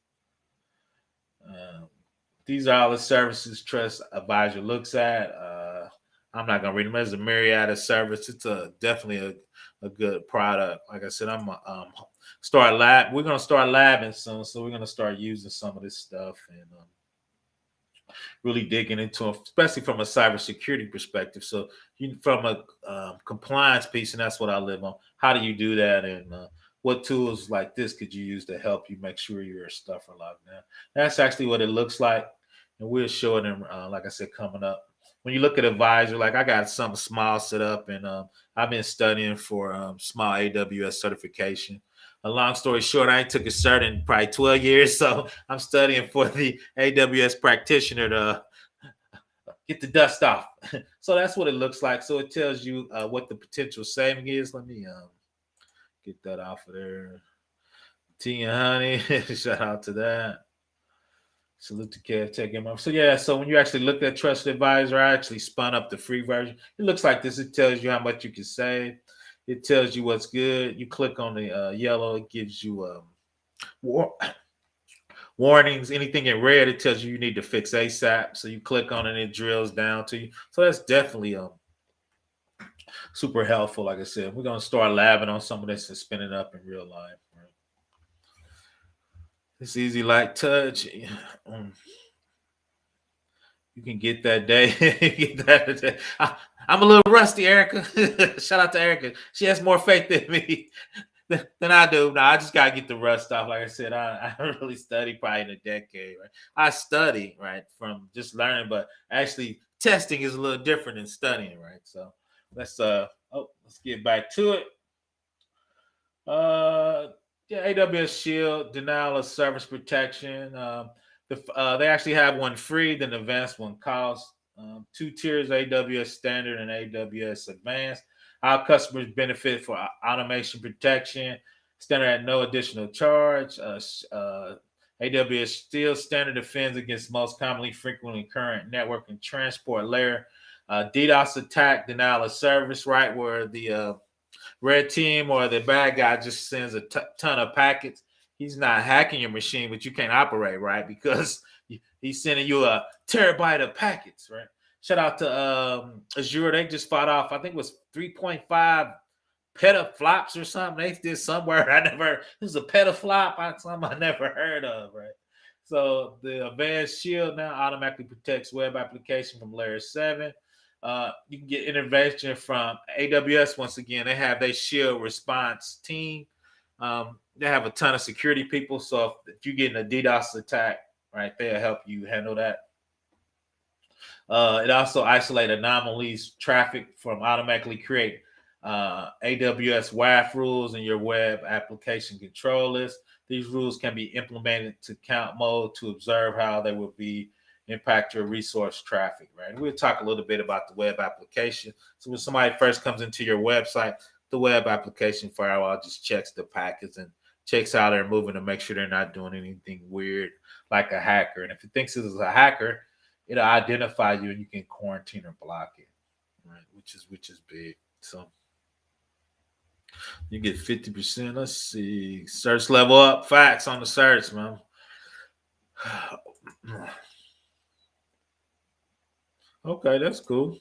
These are all the services Trust Advisor looks at. I'm not gonna read them. There's a myriad of service. It's definitely a good product. Like I said, I'm start lab. We're gonna start labbing soon, so we're gonna start using some of this stuff and really digging into them, especially from a cybersecurity perspective. So, from a compliance piece, and that's what I live on. How do you do that, and what tools like this could you use to help you make sure your stuff are locked down? That's actually what it looks like, and we'll show it in, like I said, coming up. When you look at Advisor, like I got something small set up, and I've been studying for small AWS certification. A long story short, I ain't took a cert in probably 12 years, so I'm studying for the AWS practitioner to get the dust off. So that's what it looks like. So it tells you what the potential saving is. Let me get that off of there. Tea and honey, shout out to that. Salute to Kev taking him. So yeah, so when you actually look at Trusted Advisor, I actually spun up the free version. It looks like this. It tells you how much you can save. It tells you what's good. You click on the yellow, it gives you warnings. Anything in red, it tells you need to fix ASAP. So you click on it, it drills down to you. So that's definitely super helpful. Like I said, we're gonna start labbing on some of this and spinning up in real life. Right? It's easy like touch. You can get that day. Get that day. I'm a little rusty, Erica. Shout out to Erica. She has more faith than me than I do. No, I just gotta get the rust off. Like I said, I don't really study probably in a decade. Right? I study right from just learning, but actually testing is a little different than studying, right? So let's get back to it. Yeah, AWS Shield, denial of service protection. They actually have one free, then the advanced one costs. Two tiers, AWS Standard and AWS Advanced. Our customers benefit for automation protection. Standard at no additional charge. AWS Shield Standard defends against most commonly frequently current network and transport layer. DDoS attack, denial of service, right, where the red team or the bad guy just sends a ton of packets. He's not hacking your machine, but you can't operate, right? Because he's sending you a terabyte of packets, right? Shout out to Azure. They just fought off, I think it was 3.5 petaflops or something. They did somewhere I never, this is a petaflop, something I never heard of, right? So the Advanced Shield now automatically protects web application from layer 7. You can get intervention from AWS. Once again, they have their Shield response team. They have a ton of security people. So if you're getting a DDoS attack, right, they'll help you handle that. It also isolates anomalies traffic from automatically create AWS WAF rules in your web application control list. These rules can be implemented to count mode to observe how they will be impact your resource traffic, right? We'll talk a little bit about the web application. So when somebody first comes into your website, the web application firewall just checks the packets and checks how they're moving to make sure they're not doing anything weird like a hacker. And if it thinks it is a hacker, it'll identify you and you can quarantine or block it, right? Which is big. So you get 50%. Let's see. Search level up. Facts on the search, man. Okay, that's cool.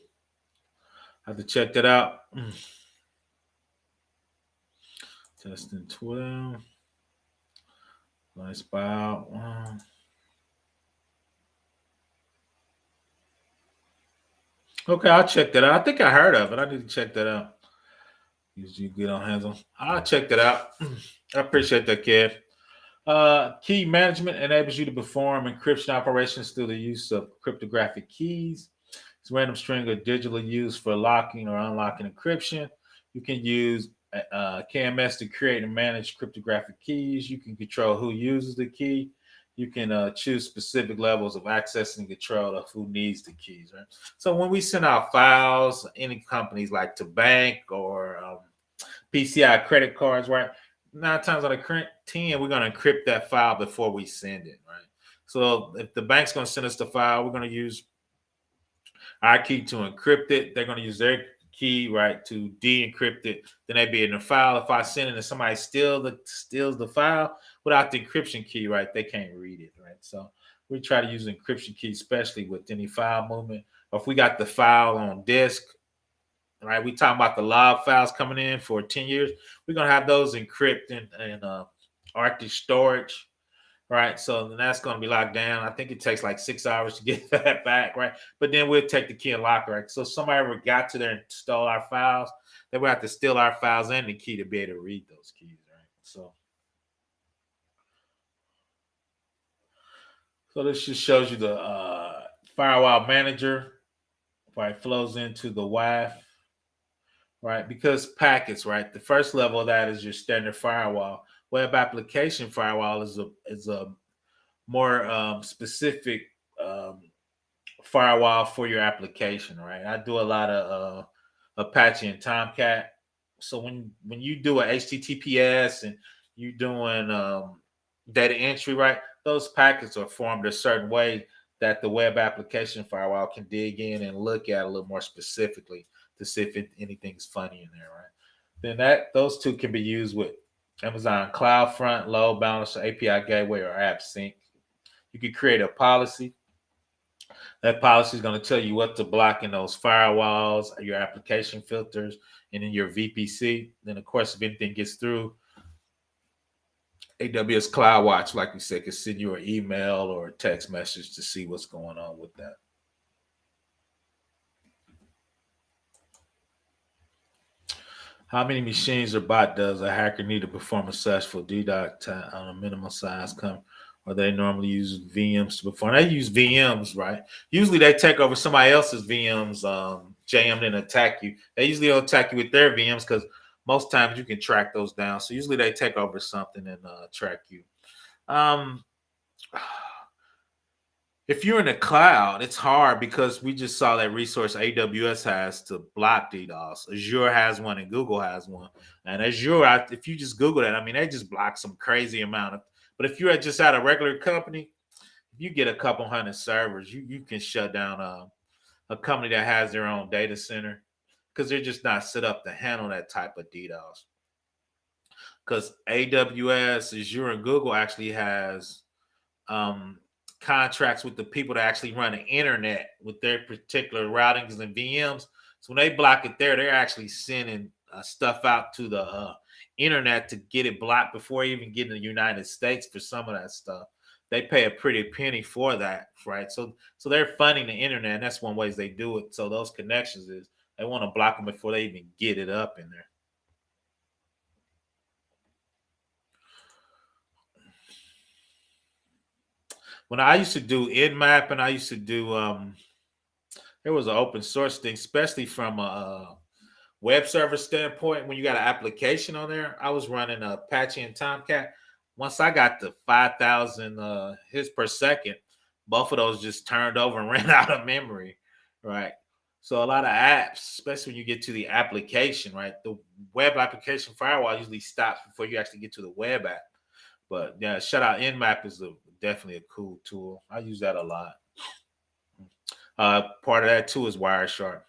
I have to check that out. Testing 12. Nice bow. Okay, I'll check that out. I think I heard of it. I need to check that out. Usually get on hands on. I'll check that out. I appreciate that, Kev. Key management enables you to perform encryption operations through the use of cryptographic keys. It's a random string of digitally used for locking or unlocking encryption. You can use KMS to create and manage cryptographic keys. You can control who uses the key. You can choose specific levels of access and control of who needs the keys, right? So when we send out files, any companies like to bank or PCI credit cards, right? 9 times out of 10, we're going to encrypt that file before we send it, right? So if the bank's going to send us the file, we're going to use our key to encrypt it. They're going to use their key, right, to de-encrypt it. Then they'd be in the file. If I send it and somebody steals the file without the encryption key, right, they can't read it, right? So we try to use encryption key, especially with any file movement. Or if we got the file on disk, right, we talking about the log files coming in for 10 years. We're going to have those encrypted in Arctic storage. Right. So then that's going to be locked down. I think it takes like 6 hours to get that back. Right. But then we'll take the key and lock it. Right. So if somebody ever got to there and stole our files, they would have to steal our files and the key to be able to read those keys. Right. So this just shows you the Firewall Manager. Right. Flows into the WAF. Right. Because packets. Right. The first level of that is your standard firewall. Web application firewall is a more specific firewall for your application, right? I do a lot of Apache and Tomcat. So when you do a HTTPS and you doing data entry, right? Those packets are formed a certain way that the web application firewall can dig in and look at a little more specifically to see if anything's funny in there, right? Then those two can be used with Amazon CloudFront, Load Balancer, API Gateway, or App Sync. You can create a policy. That policy is going to tell you what to block in those firewalls, your application filters, and in your VPC. Then, of course, if anything gets through, AWS CloudWatch, like we said, can send you an email or a text message to see what's going on with that. How many machines or bot does a hacker need to perform a successful DDoS on a minimum size come? Or they normally use VMs to perform. They use VMs, right? Usually they take over somebody else's VMs, jam and attack you. They usually don't attack you with their VMs because most times you can track those down. So usually they take over something and track you. If you're in the cloud, it's hard because we just saw that resource AWS has to block DDoS. Azure has one and Google has one. And Azure, if you just Google that, I mean, they just block some crazy amount of. But if you're just at a regular company, if you get a couple hundred servers, you can shut down a company that has their own data center because they're just not set up to handle that type of DDoS. Because AWS, Azure, and Google actually has contracts with the people that actually run the internet with their particular routings and VMs. So when they block it there, they're actually sending stuff out to the internet to get it blocked before even getting to the United States for some of that stuff. they pay a pretty penny for that, right? So they're funding the internet, and that's one ways they do it. So those connections is they want to block them before they even get it up in there. When I used to do Nmap and I used to do there was an open source thing, especially from a web server standpoint. When you got an application on there, I was running Apache and Tomcat. Once I got to 5,000 hits per second, both of those just turned over and ran out of memory, right? So a lot of apps, especially when you get to the application, right? The web application firewall usually stops before you actually get to the web app. But yeah, shout out Nmap is definitely a cool tool. I use that a lot. Part of that too is Wireshark.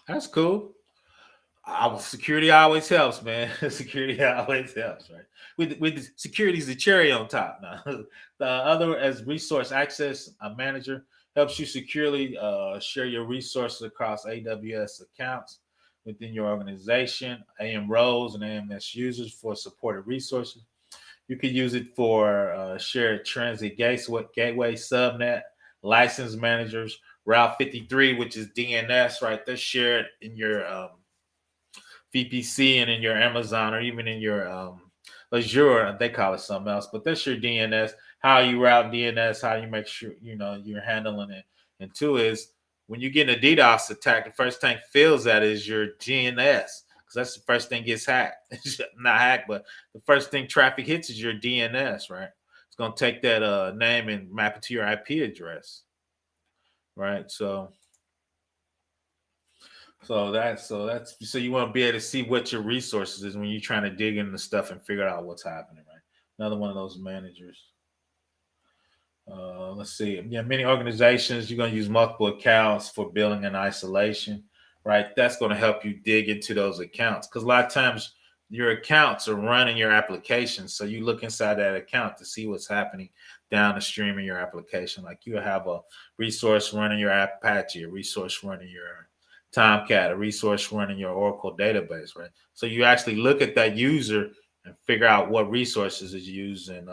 That's cool. Security always helps, man. Security always helps, right? With security is the cherry on top. Now, the other as resource access manager helps you securely share your resources across AWS accounts within your organization, AM roles and AMS users for supported resources. You can use it for shared transit gateway, subnet, license managers, Route 53, which is DNS, right? They're shared in your VPC and in your Amazon or even in your Azure. They call it something else, but that's your DNS. How you route DNS, how you make sure you're handling it. And two is when you get in a DDoS attack, the first thing fails at is your DNS because that's the first thing gets hacked. Not hacked, but the first thing traffic hits is your DNS, right? It's gonna take that name and map it to your IP address, right? So you want to be able to see what your resources is when you're trying to dig into stuff and figure out what's happening, right? Another one of those managers. Let's see. Yeah, many organizations you're going to use multiple accounts for billing and isolation, right? That's going to help you dig into those accounts because a lot of times your accounts are running your application, so you look inside that account to see what's happening down the stream in your application. Like you have a resource running your Apache, a resource running your Tomcat, a resource running your Oracle database, right? So you actually look at that user and figure out what resources is used and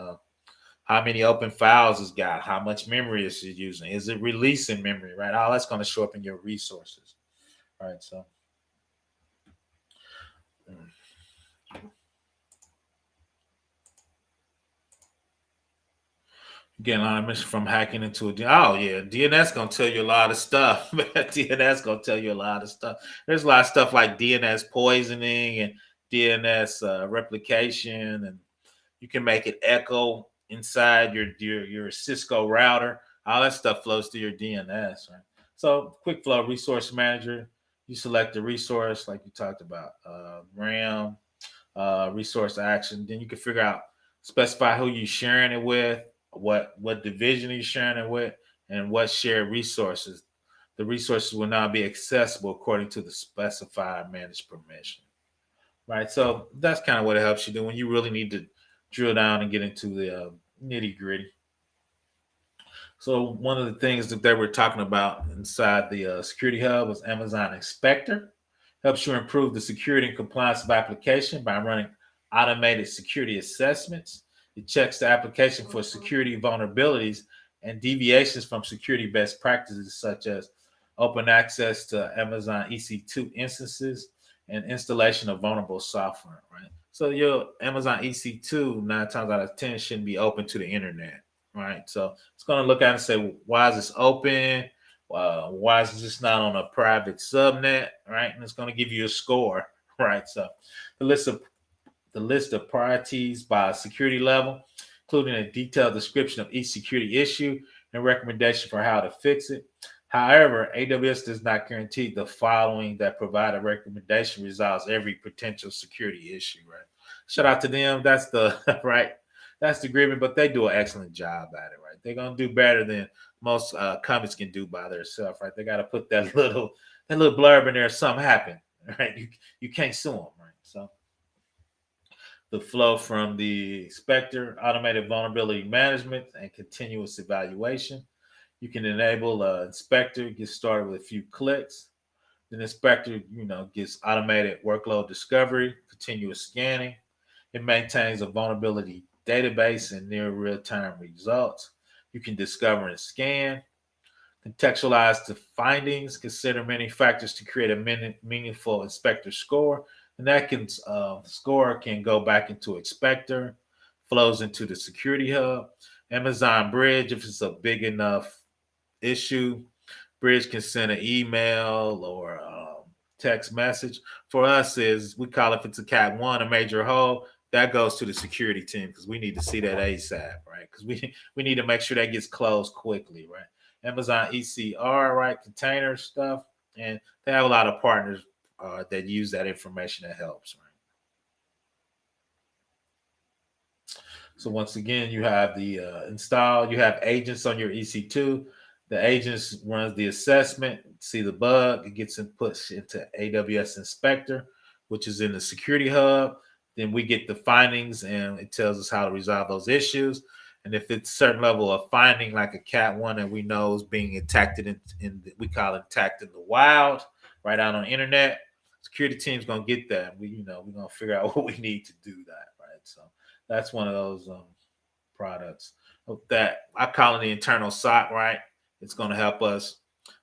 how many open files it's got, how much memory is it using, is it releasing memory, right? All that's going to show up in your resources, right? So, getting a lot of information from hacking into a oh yeah, DNS gonna tell you a lot of stuff. DNS gonna tell you a lot of stuff. There's a lot of stuff like DNS poisoning and DNS replication, and you can make it echo inside your Cisco router. All that stuff flows through your DNS, right? So quick flow resource manager, you select the resource like you talked about, RAM, resource action. Then you can figure out specify who you're sharing it with, what division you're sharing it with, and what shared resources. The resources will now be accessible according to the specified managed permission. Right. So that's kind of what it helps you do when you really need to drill down and get into the nitty gritty. So one of the things that they were talking about inside the Security Hub was Amazon Inspector. Helps you improve the security and compliance of application by running automated security assessments. It checks the application for security vulnerabilities and deviations from security best practices, such as open access to Amazon EC2 instances and installation of vulnerable software. Right. So your Amazon EC2 9 times out of 10 shouldn't be open to the internet, right? So it's going to look at it and say, well, why is this open? Why is this not on a private subnet, right? And it's going to give you a score, right? So the list of priorities by security level, including a detailed description of each security issue and recommendation for how to fix it. However, AWS does not guarantee the following that provide a recommendation resolves every potential security issue, right? Shout out to them. That's the right. That's the agreement, but they do an excellent job at it, right? They're gonna do better than most companies can do by themselves, right? They got to put that little blurb in there. Something happened, right? You can't sue them, right? So the flow from the inspector, automated vulnerability management, and continuous evaluation. You can enable inspector, get started with a few clicks. The inspector, gets automated workload discovery, continuous scanning. It maintains a vulnerability database and near real-time results. You can discover and scan, contextualize the findings, consider many factors to create a meaningful inspector score. And that can score can go back into inspector, flows into the security hub. Amazon Bridge, if it's a big enough issue, Bridge can send an email or text message. For us, is we call it, if it's a Cat 1, a major hole, that goes to the security team because we need to see that ASAP, right? Because we need to make sure that gets closed quickly, right? Amazon ECR, right? Container stuff, and they have a lot of partners that use that information that helps, right? So once again, you have the install. You have agents on your EC2. The agents runs the assessment, see the bug, it gets input into AWS Inspector, which is in the Security Hub. Then we get the findings, and it tells us how to resolve those issues. And if it's a certain level of finding, like a Cat 1 that we know is being attacked we call it attacked in the wild, right out on the internet, security team's gonna get that. We're gonna figure out what we need to do that, right? So that's one of those products that I call it the internal SOC, right? It's going to help us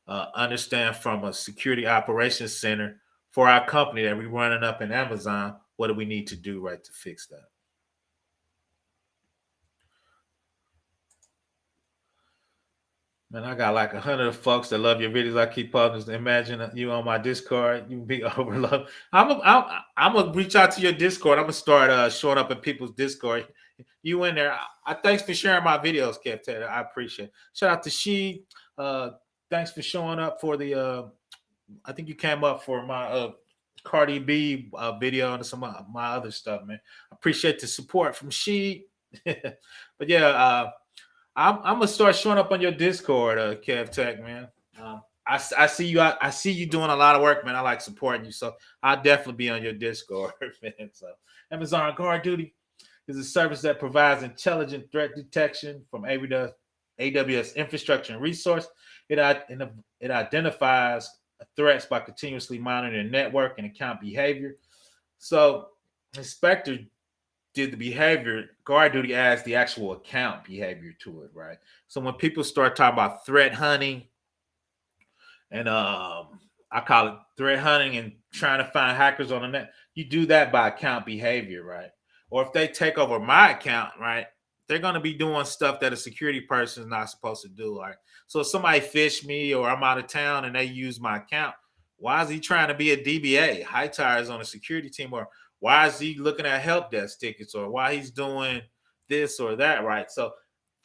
understand from a security operations center for our company that we're running up in Amazon. What do we need to do, right, to fix that? Man, I got like 100 folks that love your videos. I keep posting. Imagine you on my Discord. You be overlooked. I'm gonna reach out to your Discord. I'm gonna start showing up in people's Discord. You in there? Thanks for sharing my videos, Kev Taylor. I appreciate it. Shout out to She. Thanks for showing up for the. I think you came up for my Cardi B video and some of my other stuff, man. I appreciate the support from She. But yeah, I'm gonna start showing up on your Discord, Kev Tech, man. I see you. I see you doing a lot of work, man. I like supporting you, so I'll definitely be on your Discord, man. So Amazon Guard Duty is a service that provides intelligent threat detection from AWS infrastructure and resource. It identifies threats by continuously monitoring network and account behavior. So Inspector did the behavior, Guard Duty adds the actual account behavior to it, right? So when people start talking about threat hunting, and I call it threat hunting and trying to find hackers on the net, you do that by account behavior, right? Or if they take over my account, right, they're going to be doing stuff that a security person is not supposed to do. Like, so if somebody fish me or I'm out of town and they use my account, why is he trying to be a DBA? High tires on a security team, or why is he looking at help desk tickets, or why he's doing this or that, right? So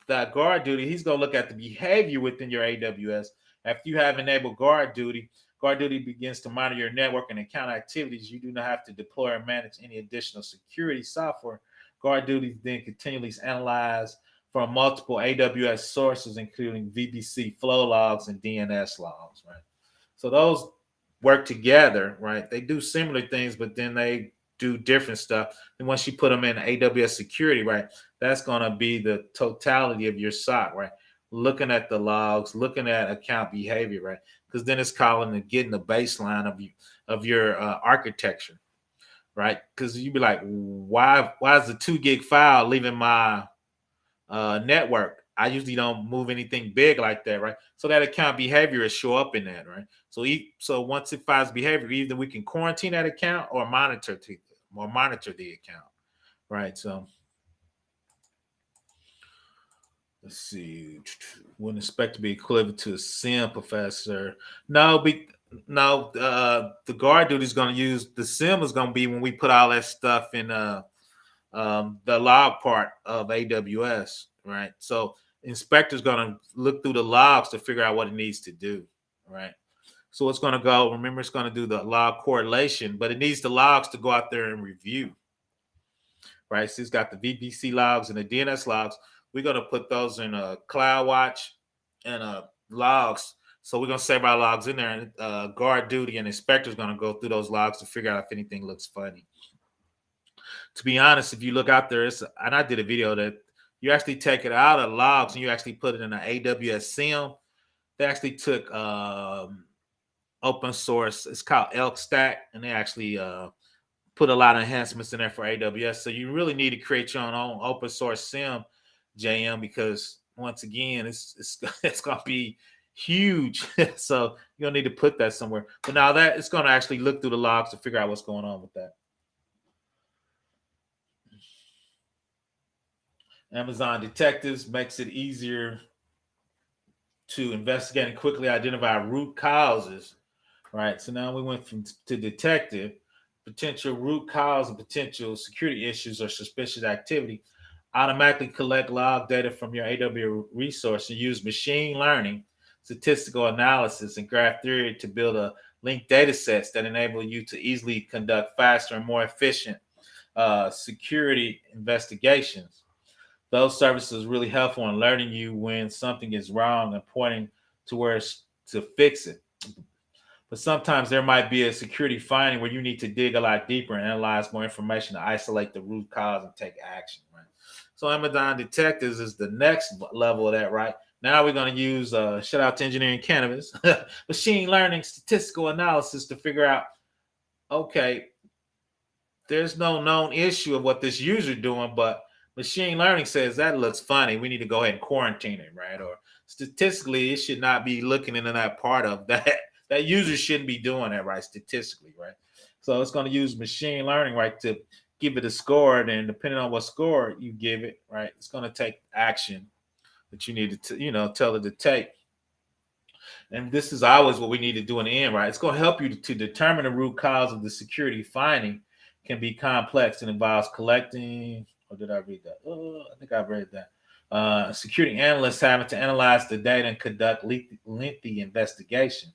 that Guard Duty, he's going to look at the behavior within your AWS. After you have enabled Guard Duty begins to monitor your network and account activities. You do not have to deploy or manage any additional security software. Guard Duty then continually analyze from multiple AWS sources, including VPC flow logs and DNS logs, right? So those work together, right? They do similar things, but then they do different stuff. And once you put them in AWS Security, right, that's going to be the totality of your SOC, right? Looking at the logs, looking at account behavior, right? Because then it's calling and getting the baseline of your architecture, right? Because you'd be like, why is the 2 gig file leaving my network? I usually don't move anything big like that, right? So that account behavior is show up in that, right? So once it finds behavior, either we can quarantine that account or monitor the account, right? So let's see. Wouldn't expect to be equivalent to a SIM, Professor. No, the Guard Duty is going to use the SIM is going to be when we put all that stuff in the log part of AWS, right? So Inspector's going to look through the logs to figure out what it needs to do, right? So it's going to go. Remember, it's going to do the log correlation, but it needs the logs to go out there and review, right? So it's got the VPC logs and the DNS logs. We're going to put those in a CloudWatch and logs. So we're going to save our logs in there, and Guard Duty and Inspector is going to go through those logs to figure out if anything looks funny. To be honest, if you look out there, and I did a video that you actually take it out of logs and you actually put it in an AWS SIM. They actually took open source. It's called Elk Stack, and they actually put a lot of enhancements in there for AWS. So you really need to create your own open source SIM, JM, because once again, it's it's gonna be huge. So you're gonna need to put that somewhere. But now that it's gonna actually look through the logs to figure out what's going on with that. Amazon Detectives makes it easier to investigate and quickly identify root causes. Right. So now we went from to detective, potential root cause and potential security issues or suspicious activity. Automatically collect log data from your AWS resource and use machine learning, statistical analysis, and graph theory to build a linked data sets that enable you to easily conduct faster and more efficient security investigations. Those services are really helpful in alerting you when something is wrong and pointing to where to fix it. But sometimes there might be a security finding where you need to dig a lot deeper and analyze more information to isolate the root cause and take action, right? So Amazon Detectives is the next level of that, right? Now we're going to use, shout out to Engineering Cannabis, machine learning statistical analysis to figure out, okay, there's no known issue of what this user doing, but machine learning says that looks funny. We need to go ahead and quarantine it, right? Or statistically, it should not be looking into that part of that. That user shouldn't be doing that, right? Statistically, right? So it's going to use machine learning, right, to give it a score. And depending on what score you give it, right, it's going to take action that you need to, tell it to take. And this is always what we need to do in the end, right? It's going to help you to determine the root cause of the security finding. Can be complex and involves collecting. Or did I read that? Oh, I think I read that. Security analysts having to analyze the data and conduct lengthy investigation.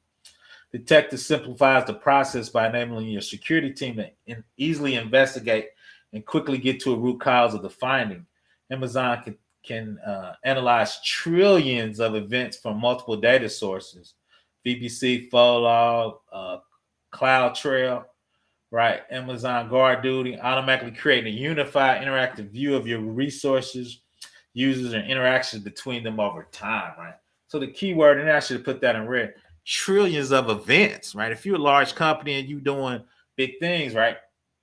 Detective simplifies the process by enabling your security team to easily investigate and quickly get to a root cause of the finding. Amazon can analyze trillions of events from multiple data sources, VPC, Folog, CloudTrail, right? Amazon Guard Duty, automatically creating a unified interactive view of your resources, users, and interactions between them over time, right? So the keyword, and I should put that in red, trillions of events, right? If you're a large company and you're doing big things, right?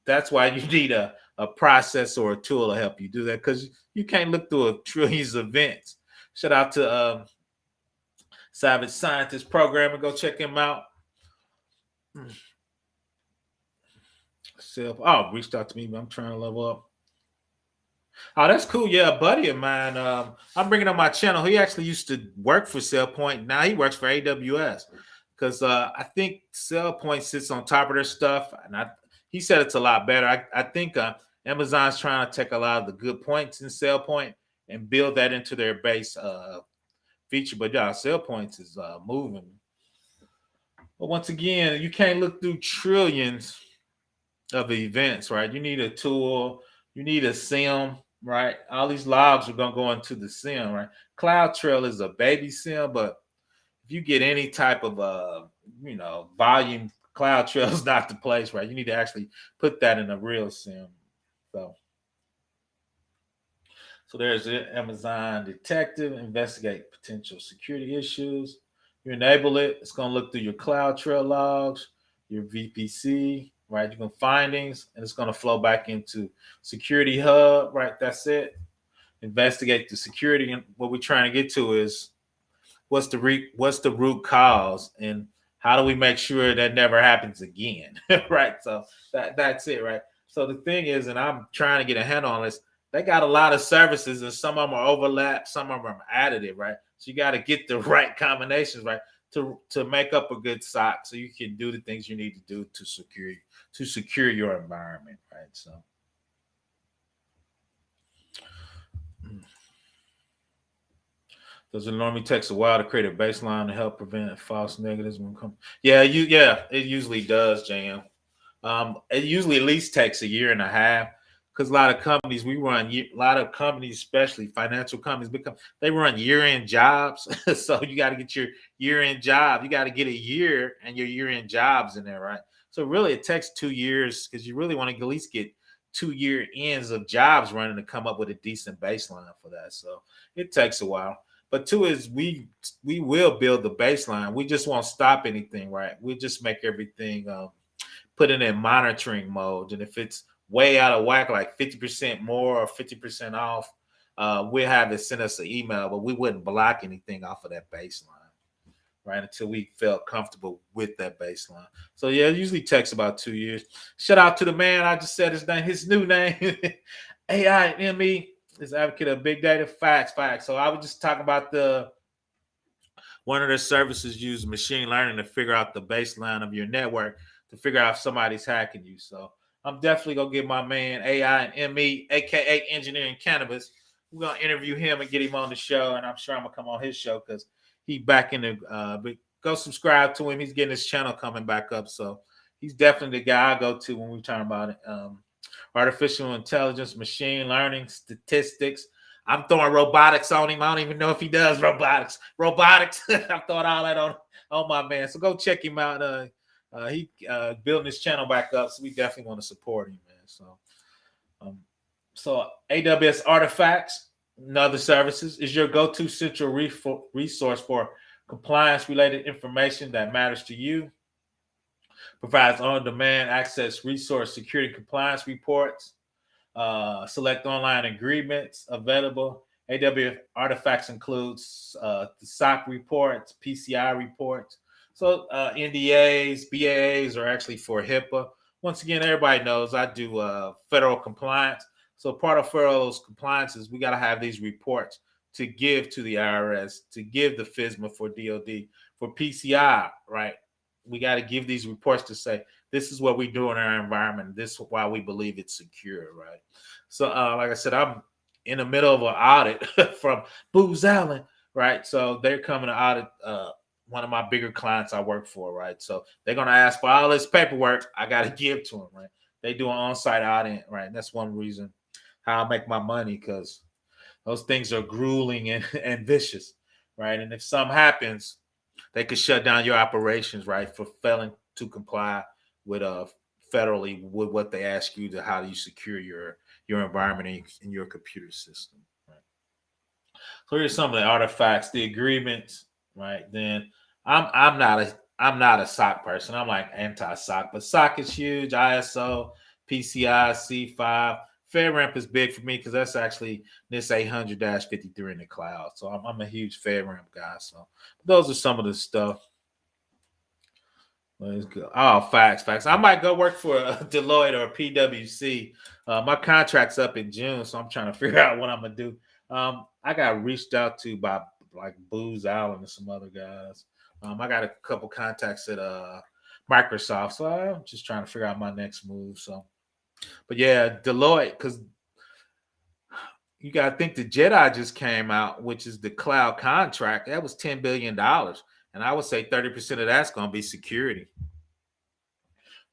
That's why you need a process or a tool to help you do that, because you can't look through a trillions of events. Shout out to Savage Scientist Programmer. Go check him out. Reached out to me, but I'm trying to level up. Oh, that's cool. Yeah, a buddy of mine. I'm bringing on my channel. He actually used to work for SailPoint. Now he works for AWS because I think SailPoint sits on top of their stuff, and he said it's a lot better. I think Amazon's trying to take a lot of the good points in SailPoint and build that into their base feature. But yeah, SailPoint is moving. But once again, you can't look through trillions of events, right? You need a tool. You need a SIM, right? All these logs are going to go into the SIM, right? CloudTrail is a baby SIM, but if you get any type of, volume, CloudTrail is not the place, right? You need to actually put that in a real SIM. So there's it. Amazon Detective, investigate potential security issues. You enable it. It's going to look through your CloudTrail logs, your VPC, right? You can findings, and it's going to flow back into Security Hub, right? That's it. Investigate the security, and what we're trying to get to is what's the root cause, and how do we make sure that never happens again, right? So that's it, right? So the thing is, and I'm trying to get a handle on this. They got a lot of services, and some of them are overlapped, some of them are additive, right? So you got to get the right combinations, right, to make up a good SOC, so you can do the things you need to do to secure your environment, right? So does it normally takes a while to create a baseline to help prevent false negatives when come? Yeah, it usually does, Jam. It usually at least takes a year and a half, because a lot of companies a lot of companies, especially financial companies, they run year-end jobs. So you got to get your year-end job. You got to get a year and your year-end jobs in there, right? So really, it takes 2 years, because you really want to at least get 2-year ends of jobs running to come up with a decent baseline for that. So it takes a while. But two is we will build the baseline. We just won't stop anything, right? We just make everything put it in monitoring mode. And if it's way out of whack, like 50% more or 50% off, we'll have it send us an email, but we wouldn't block anything off of that baseline, right? Until we felt comfortable with that baseline. So yeah, it usually takes about 2 years. Shout out to the man. I just said his name, his new name, AIME is advocate of big data. Facts. So I was just talking about one of the services use machine learning to figure out the baseline of your network to figure out if somebody's hacking you. So I'm definitely gonna get my man AIME, aka Engineering Cannabis. We're gonna interview him and get him on the show, and I'm sure I'm gonna come on his show because he back in the. But go subscribe to him. He's getting his channel coming back up, so he's definitely the guy I go to when we talk about it. Artificial intelligence, machine learning, statistics. I'm throwing robotics on him. I don't even know if he does robotics. I'm throwing all that on my man. So go check him out. He building his channel back up, so we definitely want to support him, man. So AWS Artifacts and other services is your go-to central resource for compliance-related information that matters to you. Provides on-demand access resource security compliance reports. Select online agreements available. AWS Artifacts includes the SOC reports, PCI reports. So NDAs, BAAs are actually for HIPAA. Once again, everybody knows I do federal compliance. So part of federal compliance is we got to have these reports to give to the IRS, to give the FISMA for DOD, for PCI, right? We got to give these reports to say, this is what we do in our environment. This is why we believe it's secure, right? So like I said, I'm in the middle of an audit from Booz Allen, right? So they're coming to audit one of my bigger clients I work for, right? So they're going to ask for all this paperwork I got to give to them, right? They do an on-site audit, right? And that's one reason how I make my money, because those things are grueling and vicious, right? And if something happens, they could shut down your operations, right, for failing to comply with federally with what they ask you to, how do you secure your environment and your computer system, right? So here's some of the artifacts, the agreements, right? Then I'm not a SOC person. I'm like anti-SOC, but SOC is huge. ISO, PCI, C5. FedRAMP is big for me because that's actually this 800-53 in the cloud. So I'm a huge FedRAMP guy. So those are some of the stuff. Let's go. Oh, facts. I might go work for Deloitte or PwC. My contract's up in June, so I'm trying to figure out what I'm gonna do. I got reached out to by like Booz Allen and some other guys. I got a couple contacts at Microsoft, so I'm just trying to figure out my next move. So, but yeah, Deloitte, because you got to think the Jedi just came out, which is the cloud contract. That was $10 billion. And I would say 30% of that's going to be security.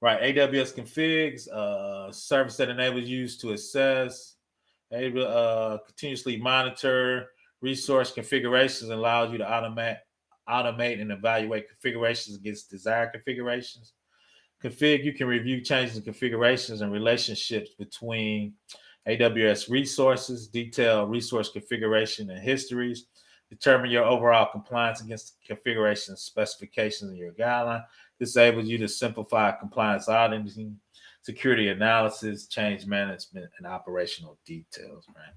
Right. AWS configs, service that enables users to assess, continuously monitor resource configurations, and allows you to automate and evaluate configurations against desired configurations. Config, you can review changes in configurations and relationships between AWS resources, detail resource configuration and histories, determine your overall compliance against configuration specifications in your guideline. This enables you to simplify compliance auditing, security analysis, change management, and operational details, right?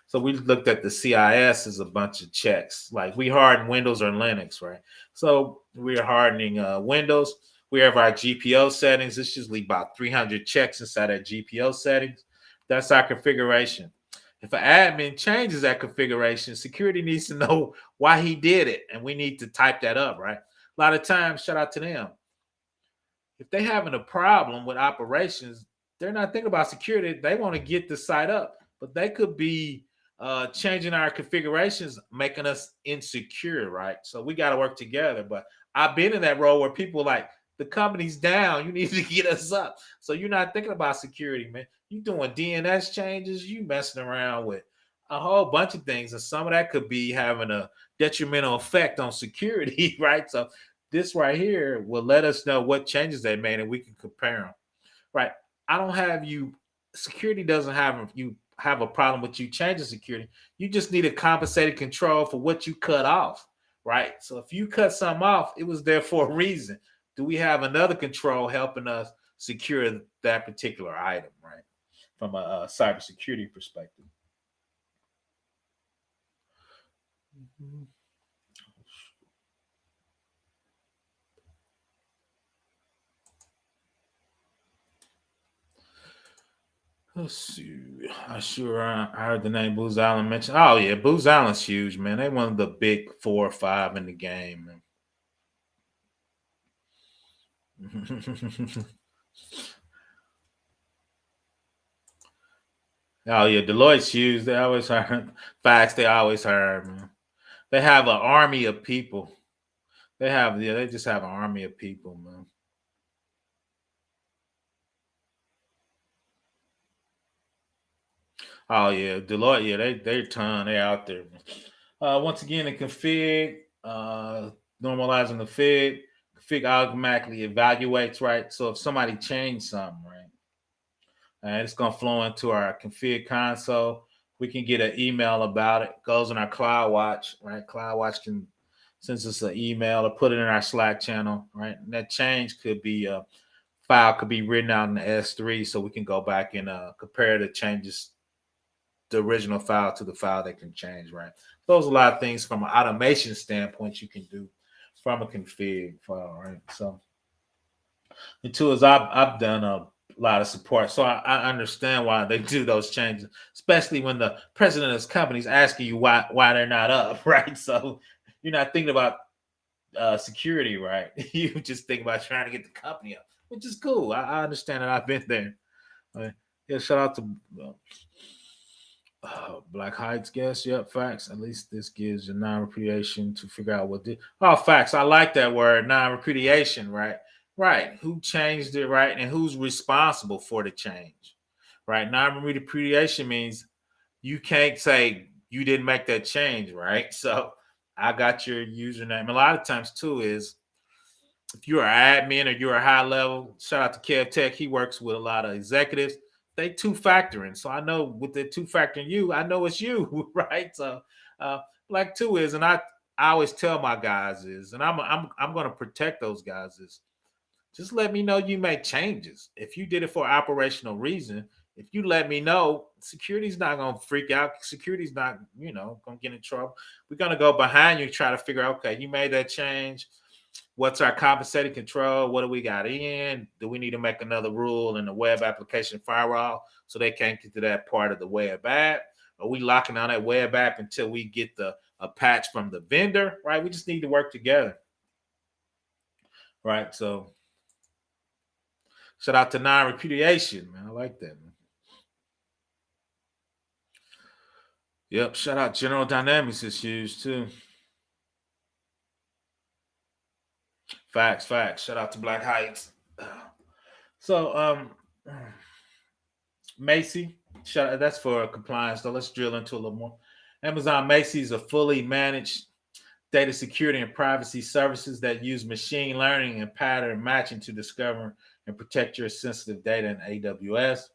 So we looked at the CIS as a bunch of checks. Like we harden Windows or Linux, right? So we're hardening Windows. We have our GPO settings. It's usually about 300 checks inside our GPO settings. That's our configuration. If an admin changes that configuration, security needs to know why he did it, and we need to type that up, right? A lot of times, shout out to them. If they're having a problem with operations, they're not thinking about security. They want to get the site up, but they could be changing our configurations, making us insecure, right? So we got to work together. But I've been in that role where people like, the company's down, you need to get us up. So you're not thinking about security, man. You're doing DNS changes, you messing around with a whole bunch of things. And some of that could be having a detrimental effect on security, right? So this right here will let us know what changes they made and we can compare them, right? I don't have you, security doesn't have you have a problem with you changing security. You just need a compensated control for what you cut off, right? So if you cut something off, it was there for a reason. Do we have another control helping us secure that particular item, right? From a cybersecurity perspective. Let's see. I heard the name Booz Allen mentioned. Oh yeah, Booz Allen's huge, man. They one of the big 4 or 5 in the game, man. Oh yeah, Deloitte's huge. They always hire facts. They always hire, man. They have an army of people. They just have an army of people, man. Oh yeah, Deloitte, yeah, they ton, they out there. Once again, the config, normalizing the config automatically evaluates, right? So if somebody changed something, right, and it's gonna flow into our config console, we can get an email about it. Goes in our CloudWatch, right? CloudWatch can send us an email or put it in our Slack channel, right? And that change could be file could be written out in the S3, so we can go back and compare the changes, the original file to the file that can change, right? Those are a lot of things from an automation standpoint you can do from a config file, right? So the two is I've done a lot of support, so I understand why they do those changes, especially when the president of this company is asking you why they're not up, right? So you're not thinking about security, right? You just think about trying to get the company up, which is cool. I understand that. I've been there. Yeah, shout out to Black Heights guess. Yep, facts. At least this gives you non-repudiation to figure out what did. Oh, facts. I like that word, non-repudiation. Right, right. Who changed it, right, and who's responsible for the change, right? Non-repudiation means you can't say you didn't make that change, right? So I got your username. A lot of times too is if you're an admin or you're a high level, shout out to Kev Tech. He works with a lot of executives. They two factoring. So I know with the two factoring you, I know it's you, right? So like two is, and I always tell my guys is, and I'm gonna protect those guys is just let me know you make changes. If you did it for operational reason, if you let me know, security's not gonna freak out. Security's not, gonna get in trouble. We're gonna go behind you, try to figure out, okay, you made that change. What's our compensating control? What do we got in? Do we need to make another rule in the web application firewall so they can't get to that part of the web app? Are we locking on that web app until we get a patch from the vendor? Right? We just need to work together. Right. So shout out to non-repudiation, man. I like that, man. Yep. Shout out General Dynamics is huge too. Facts, facts. Shout out to Black Heights. So Macy, that's for compliance though. Let's drill into a little more. Amazon Macy is a fully managed data security and privacy services that use machine learning and pattern matching to discover and protect your sensitive data in AWS.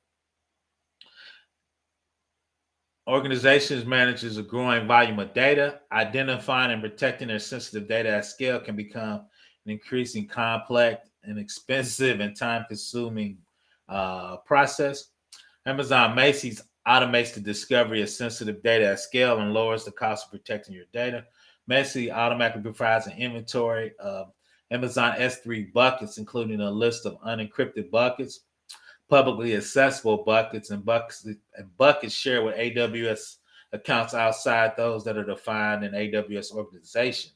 Organizations manages a growing volume of data. Identifying and protecting their sensitive data at scale can become an increasing complex and expensive and time-consuming process. Amazon Macy's automates the discovery of sensitive data at scale and lowers the cost of protecting your data. Macy automatically provides an inventory of Amazon S3 buckets, including a list of unencrypted buckets, publicly accessible buckets, and buckets shared with AWS accounts outside those that are defined in AWS organization.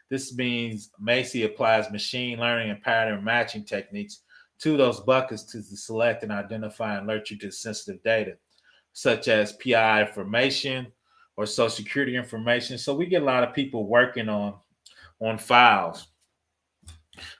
This means Macy applies machine learning and pattern matching techniques to those buckets to select and identify and alert you to sensitive data, such as PI information or social security information. So we get a lot of people working on files,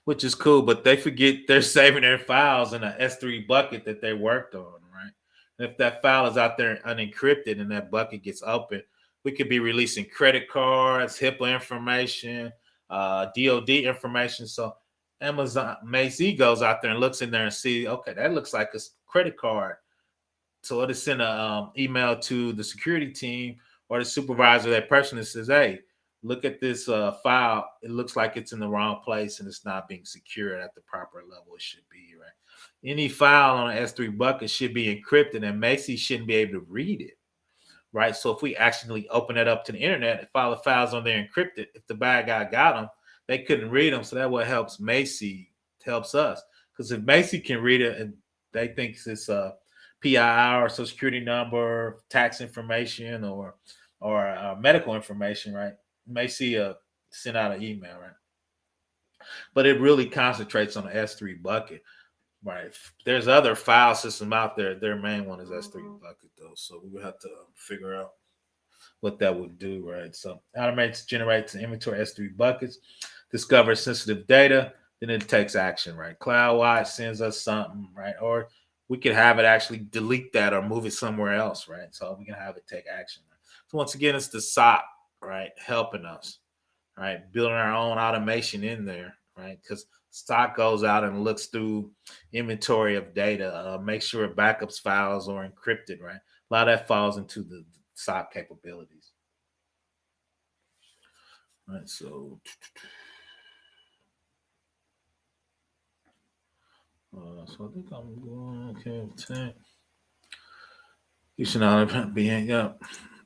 which is cool, but they forget they're saving their files in an S3 bucket that they worked on, right? And if that file is out there unencrypted and that bucket gets open, we could be releasing credit cards, HIPAA information, DOD information. So Amazon Macy goes out there and looks in there and see, okay, that looks like a credit card. So it'll send an email to the security team or the supervisor of that person that says, hey, look at this file. It looks like it's in the wrong place and it's not being secured at the proper level it should be, right? Any file on an S3 bucket should be encrypted and Macy shouldn't be able to read it, right? So if we actually open it up to the internet and file the files on there encrypted, if the bad guy got them, they couldn't read them. So that what helps Macy, helps us. Because if Macy can read it and they think it's a PII or social security number, tax information, or medical information, right? Macy send out an email, right? But it really concentrates on the S3 bucket. Right. There's other file system out there. Their main one is S3 bucket though. So we would have to figure out what that would do, right? So automates generates an inventory S3 buckets, discovers sensitive data, then it takes action, right? CloudWatch sends us something, right? Or we could have it actually delete that or move it somewhere else, right? So we can have it take action. Right? So once again, it's the SOC, right? Helping us, right? Building our own automation in there, right? Because SOC goes out and looks through inventory of data, make sure backups files are encrypted, right? A lot of that falls into the SOC capabilities. Right, so I think I'm going okay. You should not be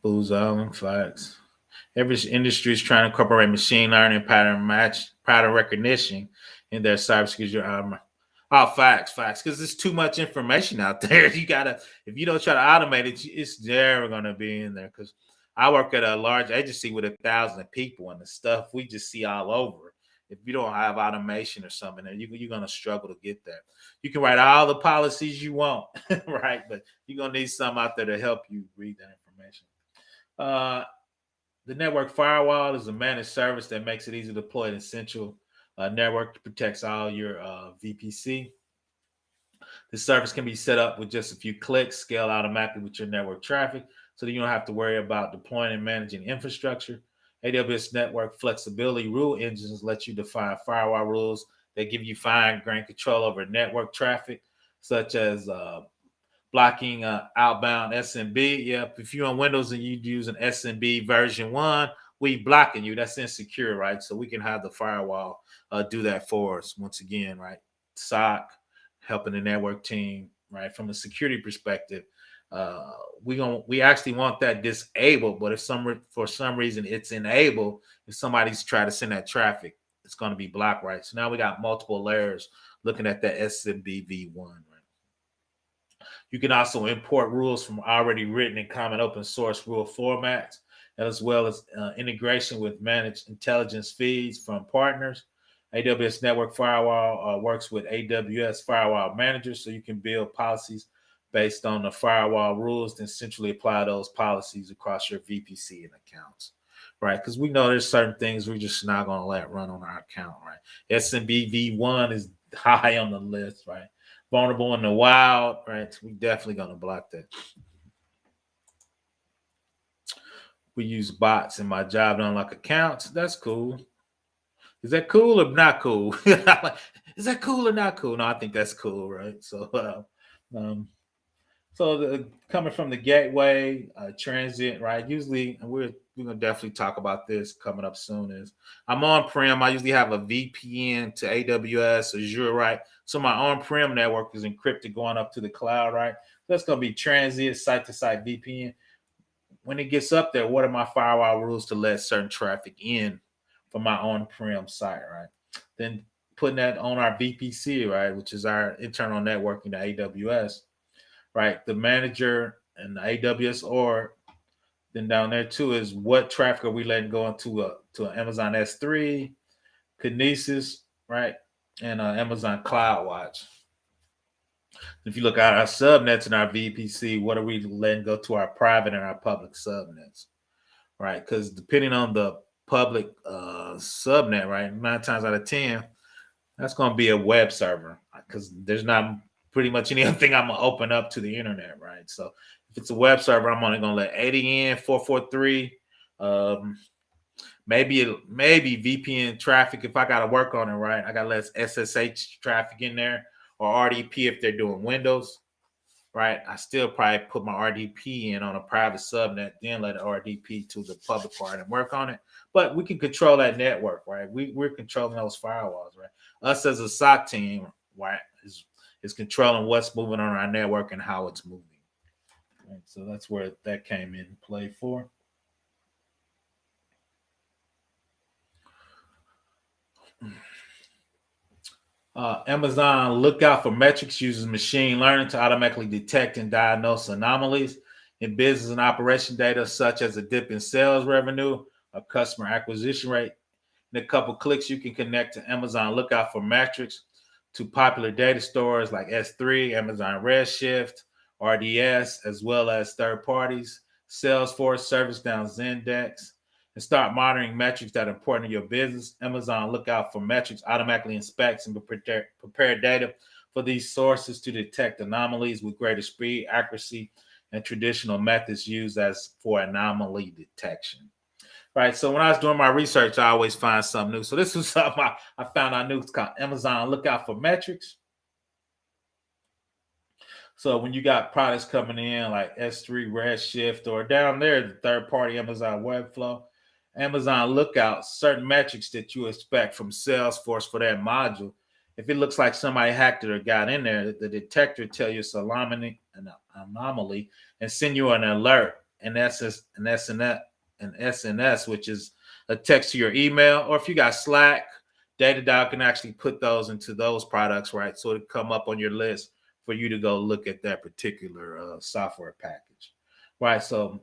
Booz Island facts. Every industry is trying to incorporate machine learning, pattern recognition in their cybersecurity. Facts, because there's too much information out there. You gotta, if you don't try to automate it, it's never gonna be in there. Because I work at a large agency with 1,000 people, and the stuff we just see all over. If you don't have automation or something, you're gonna struggle to get that. You can write all the policies you want, right? But you're gonna need some out there to help you read that information. The network firewall is a managed service that makes it easy to deploy an essential network, protects all your VPC. The service can be set up with just a few clicks, scale automatically with your network traffic, so that you don't have to worry about deploying and managing infrastructure. AWS Network Flexibility Rule Engines let you define firewall rules that give you fine-grained control over network traffic, such as blocking outbound SMB. Yep, if you're on Windows and you use an SMB version 1, we blocking you. That's insecure, right? So we can have the firewall do that for us once again, right? SOC, helping the network team, right? From a security perspective, we actually want that disabled, but if for some reason it's enabled, if somebody's trying to send that traffic, it's going to be blocked, right? So now we got multiple layers looking at that SMB v1, right? You can also import rules from already written and common open source rule formats, as well as integration with managed intelligence feeds from partners. AWS Network Firewall works with AWS Firewall Manager, so you can build policies based on the firewall rules, then centrally apply those policies across your VPC and accounts, right? Because we know there's certain things we're just not going to let run on our account, right? SMB v1 is high on the list, right? Vulnerable in the wild, right? We definitely going to block that. We use bots in my job to unlock accounts. That's cool. Is that cool or not cool? Is that cool or not cool? No, I think that's cool, right? So, coming from the gateway, transit, right? Usually, and we're gonna definitely talk about this coming up soon. Is I'm on-prem. I usually have a VPN to AWS Azure, right? So my on-prem network is encrypted going up to the cloud, right? That's gonna be transit, site-to-site VPN. When it gets up there, what are my firewall rules to let certain traffic in from my on-prem site, right? Then putting that on our VPC, right, which is our internal networking to AWS, right? The manager and the AWS or then down there too is what traffic are we letting go into to an Amazon S3, Kinesis, right, and Amazon CloudWatch. If you look at our subnets and our VPC, what are we letting go to our private and our public subnets, right? Because depending on the public subnet, right, 9 times out of 10, that's going to be a web server because there's not pretty much anything I'm going to open up to the internet, right? So if it's a web server, I'm only going to let 80 in, 443, maybe VPN traffic if I got to work on it, right? I got less SSH traffic in there or RDP if they're doing Windows, right? I still probably put my RDP in on a private subnet, then let it RDP to the public part and work on it. but we can control that network, right? We're controlling those firewalls, right? Us as a SOC team, right, is controlling what's moving on our network and how it's moving. Right? So that's where that came in play for. Amazon Lookout for Metrics uses machine learning to automatically detect and diagnose anomalies in business and operation data, such as a dip in sales revenue or customer acquisition rate. In a couple clicks, you can connect to Amazon Lookout for Metrics to popular data stores like S3, Amazon Redshift, RDS, as well as third parties, Salesforce, ServiceNow, Zendesk, and start monitoring metrics that are important to your business. Amazon Lookout for Metrics automatically inspects and prepare data for these sources to detect anomalies with greater speed, accuracy, and traditional methods used as for anomaly detection. Right. So when I was doing my research, I always find something new. So this was something I found out new. It's called Amazon Lookout for Metrics. So when you got products coming in like S3, Redshift, or down there, the third party Amazon Webflow, Amazon Lookout, certain metrics that you expect from Salesforce for that module. If it looks like somebody hacked it or got in there, the detector tell you it's an anomaly and send you an alert. And that's an SNS, which is a text to your email. Or if you got Slack, Datadog can actually put those into those products, right? So it'll come up on your list for you to go look at that particular software package, right? So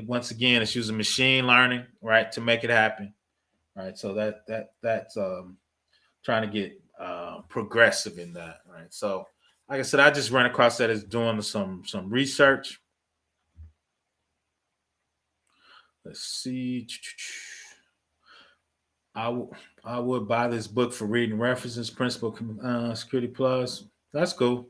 once again, it's using machine learning, right, to make it happen, right? So that's trying to get progressive in that, right? So, like I said, I just ran across that as doing some research. Let's see. I would buy this book for reading references, Principal Security Plus. That's cool.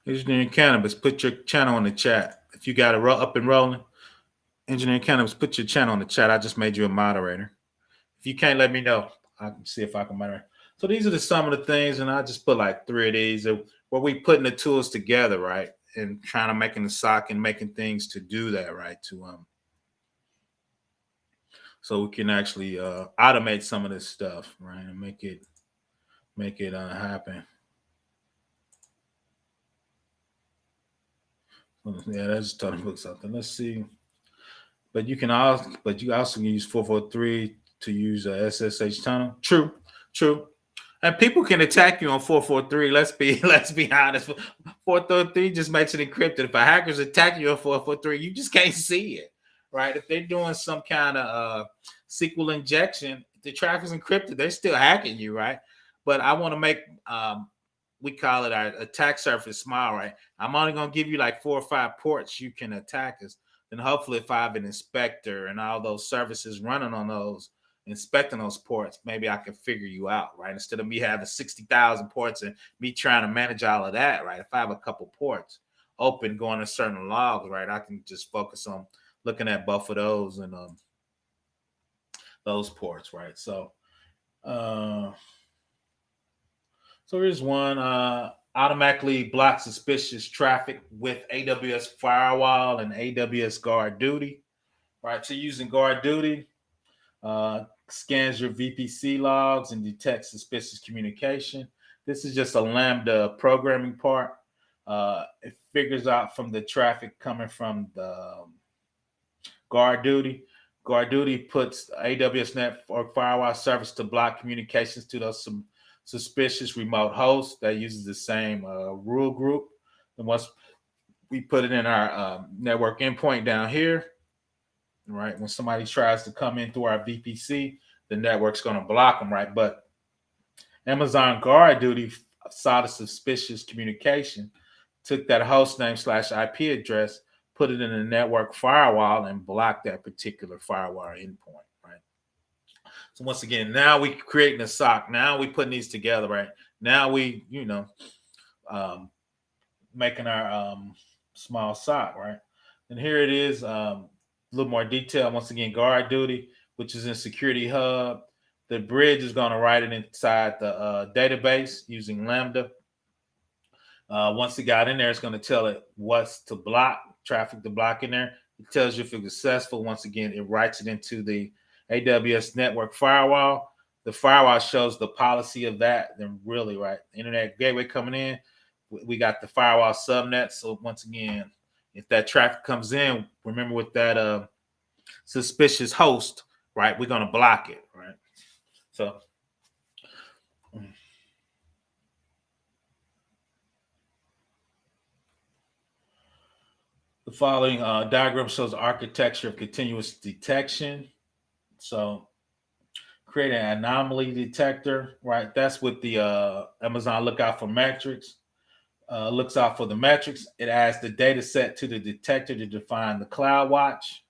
Engineering Cannabis, put your channel in the chat. If you got it up and rolling, Engineering Cannabis, put your channel in the chat. I just made you a moderator. If you can't, let me know. I can see if I can moderate. So these are some of the things, and I just put like 3 of these where we putting the tools together, right? And trying to making the SOC and making things to do that, right? So we can actually automate some of this stuff, right? And make it happen. Yeah, that's telling book something. Let's see. But you also can use 443 to use a SSH tunnel. True. And people can attack you on 443. Let's be honest. 443 just makes it encrypted. If a hacker's attack you on 443, you just can't see it, right? If they're doing some kind of SQL injection, the traffic's encrypted. They're still hacking you, right? But I want to make we call it our attack surface small, right? I'm only gonna give you like 4 or 5 ports you can attack us. Then hopefully, if I have an inspector and all those services running on those, inspecting those ports, maybe I can figure you out, right? Instead of me having 60,000 ports and me trying to manage all of that, right? If I have a couple ports open going to certain logs, right, I can just focus on looking at both of those and those ports, right? So here's one. Automatically block suspicious traffic with AWS Firewall and AWS Guard Duty, right? So using Guard Duty, scans your VPC logs and detects suspicious communication. This is just a Lambda programming part. It figures out from the traffic coming from the Guard Duty. Guard Duty puts AWS Network Firewall service to block communications to those suspicious remote hosts that uses the same rule group. And once we put it in our network endpoint down here, right, when somebody tries to come in through our VPC, the network's going to block them, right? But Amazon Guard Duty saw the suspicious communication, took that host name / IP address, put it in a network firewall, and blocked that particular firewall endpoint, right? So once again, now we creating a SOC. Now we putting these together, right? Now we, um, making our small SOC, right? And here it is, a little more detail. Once again, guard duty, which is in Security Hub. The bridge is going to write it inside the database using Lambda. Once it got in there, it's going to tell it what's to block, traffic to block in there. It tells you if it's successful. Once again, it writes it into the AWS network firewall. The firewall shows the policy of that. Then really, right, internet gateway coming in, we got the firewall subnet. So once again, if that traffic comes in, remember with that suspicious host, right, we're going to block it, right? So the following diagram shows the architecture of continuous detection. So create an anomaly detector, right? That's with the Amazon Lookout for Metrics. Looks out for the metrics. It adds the data set to the detector to define the cloud watch,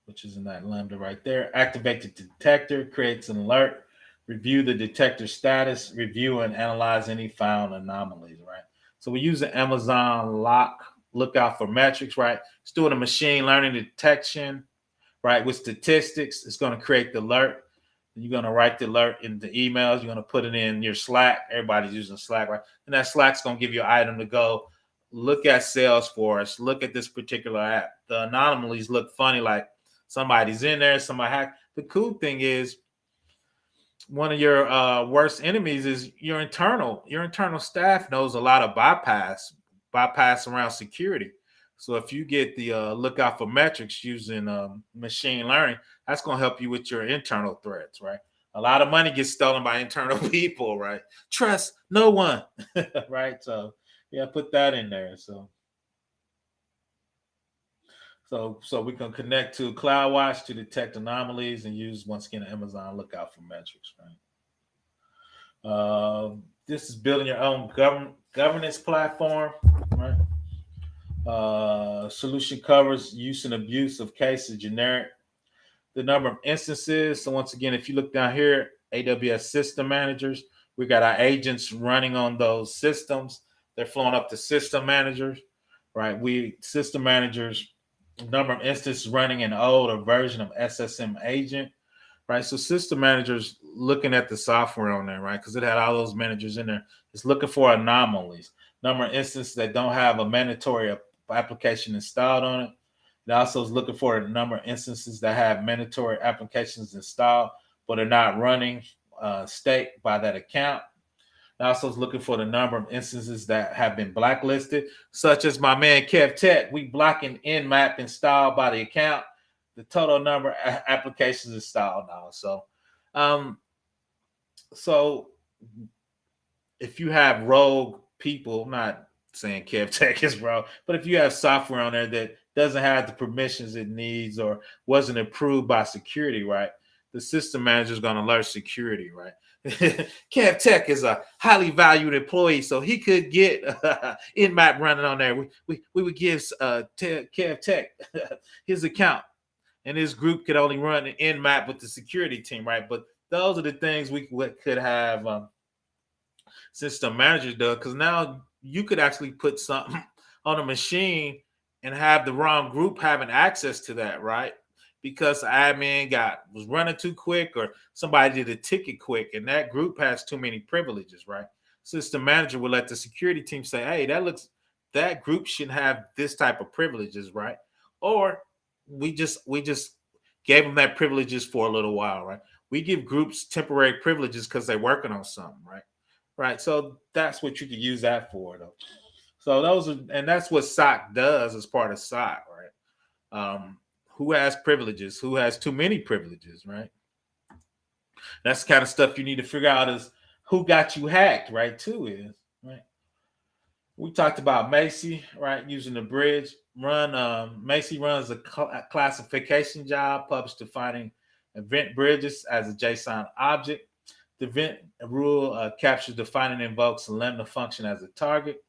which is in that lambda right there. Activate the detector, creates an alert, review the detector status, review and analyze any found anomalies, right? So we use the Amazon Lookout for Metrics, right? It's doing a machine learning detection, right? With statistics, it's going to create the alert. You're going to write the alert in the emails. You're going to put it in your Slack. Everybody's using Slack, right? And that Slack's going to give you an item to go look at Salesforce, look at this particular app. The anomalies look funny, like somebody's in there, somebody hacked. The cool thing is one of your worst enemies is your internal. Your internal staff knows a lot of bypass around security. So if you get the lookout for metrics using machine learning, that's going to help you with your internal threats, right? A lot of money gets stolen by internal people, right? Trust no one, right? So yeah, put that in there. So we can connect to CloudWatch to detect anomalies and use once again Amazon Lookout for Metrics, right? This is building your own governance platform, right? Solution covers use and abuse of cases, generic, the number of instances. So once again, if you look down here, AWS system managers, we got our agents running on those systems. They're flowing up to system managers, right? System managers, number of instances running an older version of SSM agent, right? So system managers looking at the software on there, right? Because it had all those managers in there. It's looking for anomalies, number of instances that don't have a mandatory application installed on it. It also is looking for a number of instances that have mandatory applications installed, but are not running state by that account. It also is looking for the number of instances that have been blacklisted, such as my man Kev Tech. We blocking Nmap installed by the account. The total number of applications installed now. So if you have rogue people, I'm not saying Kev Tech is wrong, but if you have software on there that doesn't have the permissions it needs or wasn't approved by security, right? The system manager is going to alert security, right? Kev Tech is a highly valued employee, so he could get Nmap running on there. We would give Kev Tech his account, and his group could only run an Nmap with the security team, right? But those are the things we could have system managers do, because now you could actually put something on a machine and have the wrong group having access to that, right? Because the admin was running too quick or somebody did a ticket quick and that group has too many privileges, right? System manager will let the security team say, hey, that group should have this type of privileges, right? Or we just gave them that privileges for a little while, right? We give groups temporary privileges because they're working on something, right? Right. So that's what you could use that for, though. So that's what SOC does as part of SOC, right? Who has privileges? Who has too many privileges, right? That's the kind of stuff you need to figure out is who got you hacked, right? Right? We talked about Macy, right? Using the bridge Macy runs a classification job, published defining event bridges as a JSON object. The event rule captures, defines, and invokes a lambda function as a target.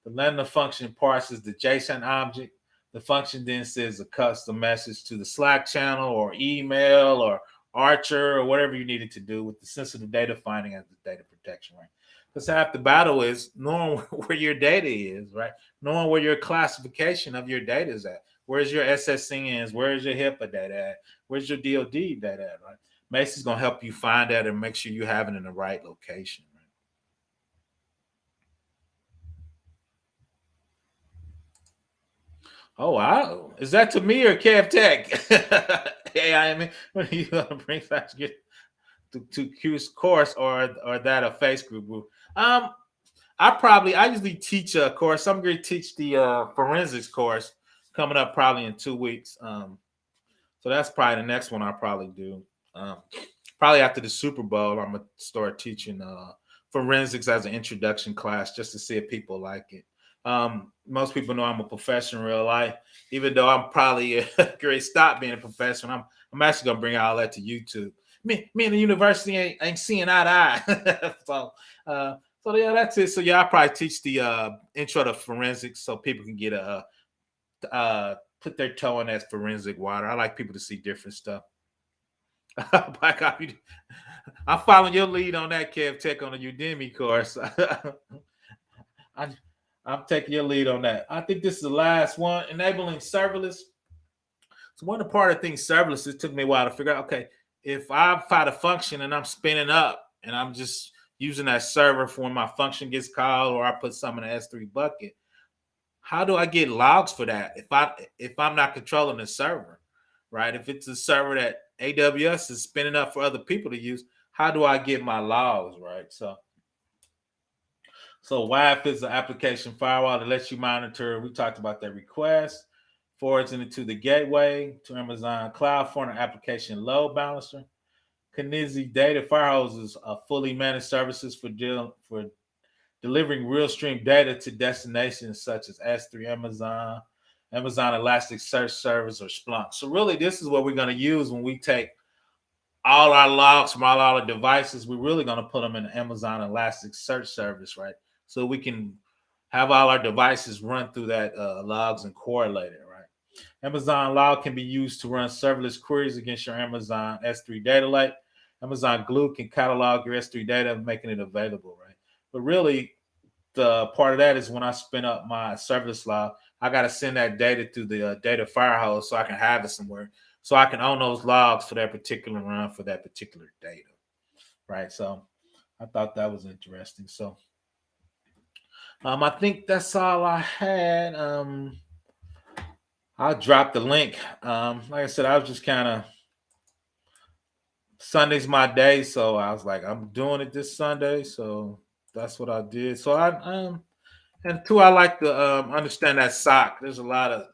The lambda function parses the JSON object. The function then sends a custom message to the Slack channel or email or Archer or whatever you needed to do with the sensitive data finding as the data protection, right? Because half the battle is knowing where your data is, right? Knowing where your classification of your data is at. Where's your SSNs? Where's your HIPAA data at? Where's your DoD data at, right? Macy's going to help you find that and make sure you have it in the right location. Right? Oh, wow. Is that to me or Kev Tech? Hey, I mean, when are you going to bring that to Q's course or that a face group? I usually teach a course. I'm going to teach the forensics course coming up probably in 2 weeks. So that's probably the next one I'll probably do. Probably after the Super Bowl, I'm gonna start teaching forensics as an introduction class just to see if people like it. Most people know I'm a professor in real life, even though I'm probably great stop being a professor. I'm actually gonna bring all that to YouTube. Me and the university ain't seeing eye to eye. So yeah, that's it. So yeah, I probably teach the intro to forensics so people can get put their toe in that forensic water. I like people to see different stuff. I'm following your lead on that, Kev Tech, on the Udemy course. I'm taking your lead on that. I think this is the last one, enabling serverless. So one of the part of things serverless, it took me a while to figure out, okay, if I find a function and I'm spinning up and I'm just using that server for when my function gets called or I put some in the S3 bucket, how do I get logs for that if I'm not controlling the server, right? If it's a server that AWS is spinning up for other people to use, how do I get my logs, right? So WAF is an application firewall that lets you monitor. We talked about that request, forwards into the gateway to Amazon Cloud for an application load balancer. Kinesis Data Firehose is a fully managed services for delivering real stream data to destinations such as S3 Amazon, Amazon Elasticsearch Service, or Splunk. So really, this is what we're going to use when we take all our logs from all our devices. We're really going to put them in the Amazon Elasticsearch Service, right? So we can have all our devices run through that logs and correlate it, right? Amazon Log can be used to run serverless queries against your Amazon S3 data lake. Amazon Glue can catalog your S3 data, making it available, right? But really, the part of that is when I spin up my serverless log, I got to send that data through the data firehose so I can have it somewhere, so I can own those logs for that particular run for that particular data, right? So I thought that was interesting. So I think that's all I had. I'll drop the link. Like I said, I was just kind of Sunday's my day, so I was like, I'm doing it this Sunday, so that's what I did. So and two, I like to understand that SOC. There's a lot of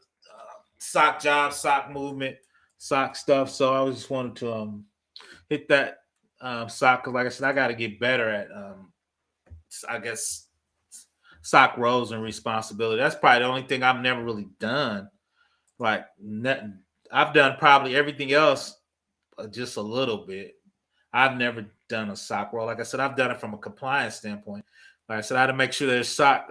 SOC jobs, SOC movement, SOC stuff. So I just wanted to hit that SOC because, like I said, I got to get better at, I guess, SOC roles and responsibility. That's probably the only thing I've never really done. Like, I've done probably everything else just a little bit. I've never done a SOC role. Like I said, I've done it from a compliance standpoint. Like I said, I had to make sure there's SOC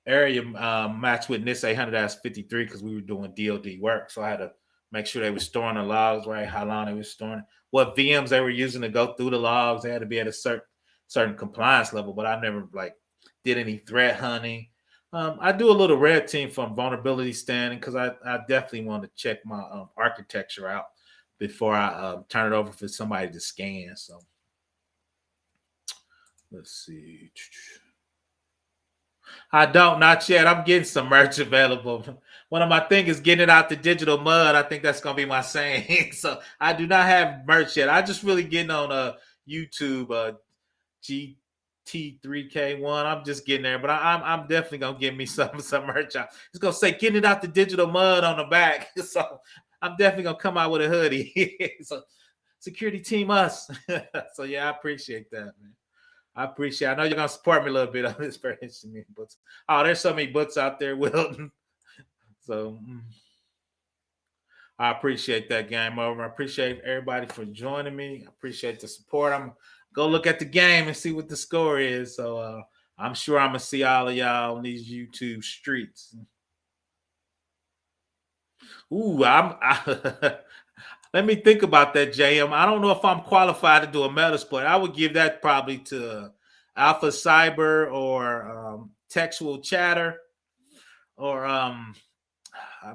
area matched with NIST 800-53 because we were doing DoD work. So I had to make sure they were storing the logs right, how long they were storing, what VMs they were using to go through the logs. They had to be at a certain compliance level, but I never did any threat hunting. I do a little red team from vulnerability standing because I definitely want to check my architecture out before I turn it over for somebody to scan. So let's see. I don't, not yet. I'm getting some merch available. One of my things is getting it out the digital mud. I think that's gonna be my saying. So I do not have merch yet. I just really getting on YouTube GT3K1. I'm just getting there, but I'm definitely gonna get me some merch out. It's gonna say getting it out the digital mud on the back. So I'm definitely gonna come out with a hoodie. So security team us. So yeah, I appreciate that, man. I appreciate it. I know you're gonna support me a little bit on this very interesting books. Oh, there's so many books out there, Wilton. So I appreciate that, game over. I appreciate everybody for joining me. I appreciate the support. I'm go look at the game and see what the score is. So I'm sure I'm gonna see all of y'all on these YouTube streets. Ooh, let me think about that, JM. I don't know if I'm qualified to do a meta split. I would give that probably to Alpha Cyber or Textual Chatter or I'm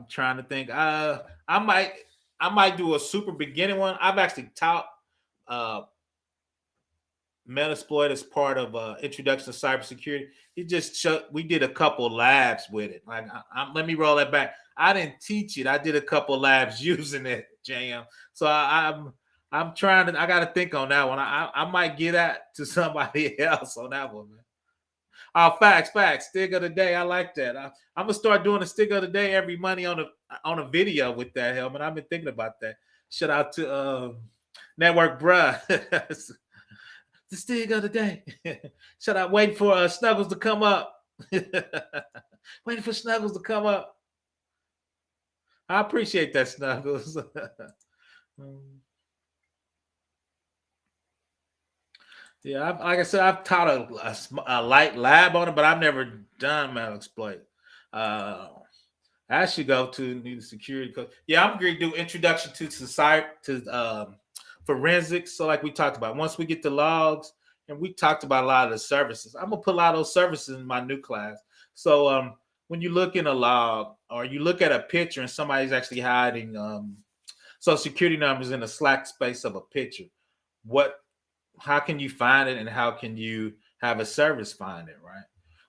trying to think. I might I might do a super beginning one. I've actually taught uh Metasploit as part of introduction to cybersecurity. We did a couple labs with it. Like let me roll that back. I didn't teach it. I did a couple labs using it, Jam. So I'm trying to. I got to think on that one. I might get that to somebody else on that one, man. Oh, facts. Stick of the day. I like that. I'm gonna start doing a stick of the day every Monday on a video with that helmet. I've been thinking about that. Shout out to Network Bruh. The stick of the day. Shout out, waiting for Snuggles to come up. Waiting for Snuggles to come up. I appreciate that, Snuggles. Yeah, like I said, I've taught a light lab on it, but I've never done Metasploit. I should go to need security code. Yeah, I'm going to do introduction to society to forensics. So, like we talked about, once we get the logs, and we talked about a lot of the services, I'm gonna put a lot of those services in my new class. So, when you look in a log or you look at a picture and somebody's actually hiding social security numbers in the slack space of a picture, how can you find it and how can you have a service find it, right?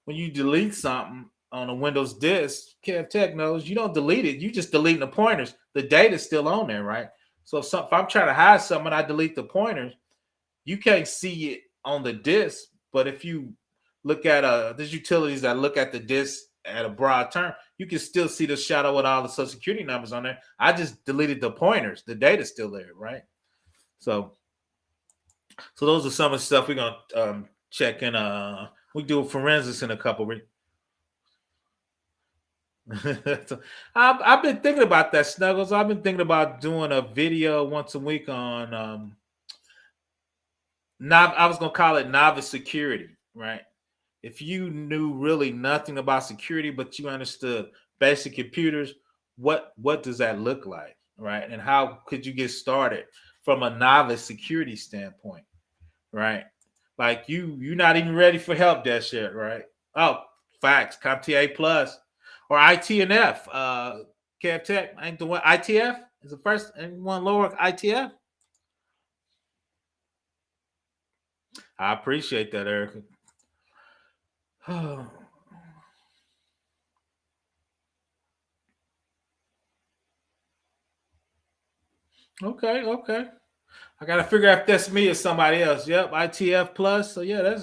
When you delete something on a Windows disk, KevTech knows you don't delete it. You just delete the pointers. The data's still on there, right? So if I'm trying to hide something, I delete the pointers. You can't see it on the disk, but if you look at there's utilities that look at the disk at a broad term, you can still see the shadow with all the social security numbers on there. I just deleted the pointers. The data's still there, right? So those are some of the stuff we're gonna check in. We do forensics in a couple weeks. So I've been thinking about that, Snuggles. I've been thinking about doing a video once a week on I was gonna call it novice security, right? If you knew really nothing about security, but you understood basic computers, what does that look like, right? And how could you get started from a novice security standpoint, right? Like you're not even ready for help desk yet, right? Oh, facts, CompTIA Plus or ITNF. KevTech, ain't the one. ITF is the first and one lower ITF. I appreciate that, Erica. Okay. I gotta figure out if that's me or somebody else. Yep, ITF plus. So yeah, that's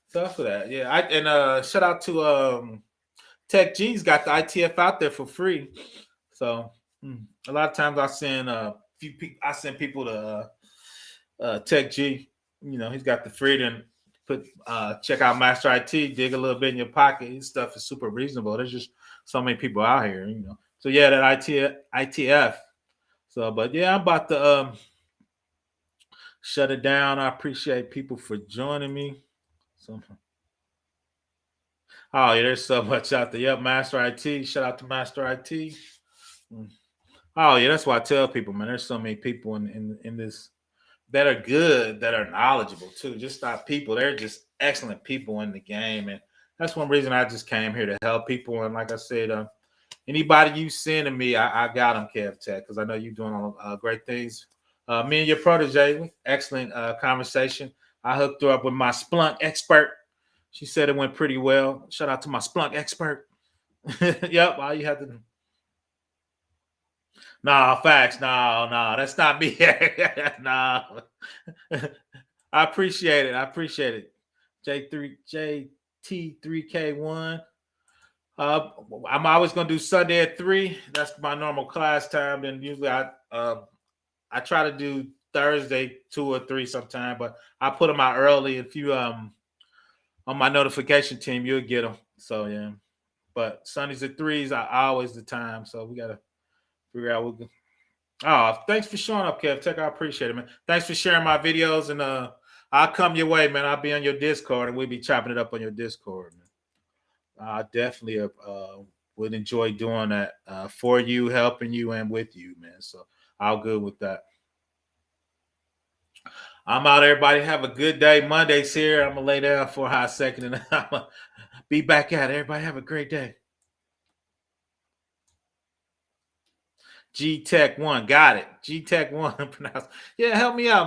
stuff for that. Yeah, shout out to Tech G's got the ITF out there for free. So a lot of times I send people to Tech G. You know, he's got the freedom to check out Master IT, dig a little bit in your pocket. His stuff is super reasonable. There's just so many people out here, you know. So yeah, that ITF. So, but yeah, I'm about to shut it down. I appreciate people for joining me. So, oh yeah, there's so much out there. Yep, Master IT. Shout out to Master IT. Oh yeah, that's why I tell people, man. There's so many people in this that are good, that are knowledgeable too. Just not people. They're just excellent people in the game, and that's one reason I just came here to help people. And like I said, anybody you send to me, I got them, KevTech, because I know you're doing great things. Me and your protege, excellent conversation. I hooked her up with my Splunk expert. She said it went pretty well. Shout out to my Splunk expert. Yep, all you have to. Nah, facts. No, that's not me. Nah. I appreciate it. JT3K1. I'm always gonna do Sunday at 3. That's my normal class time. Then usually I try to do Thursday 2 or 3 sometime, but I put them out early. If you on my notification team, you'll get them. So yeah, but Sundays at 3s are always the time. So we gotta figure out what. Oh, thanks for showing up, Kev Tech. I appreciate it, man. Thanks for sharing my videos, and I'll come your way, man. I'll be on your Discord, and we'll be chopping it up on your Discord, man. I definitely would enjoy doing that for you, helping you, and with you, man. So I'll good with that. I'm out, everybody. Have a good day. Monday's here. I'm gonna lay down for a hot second, and I'm gonna be back at it. Everybody have a great day. G Tech 1, got it. G Tech 1, pronounced. Yeah, help me out.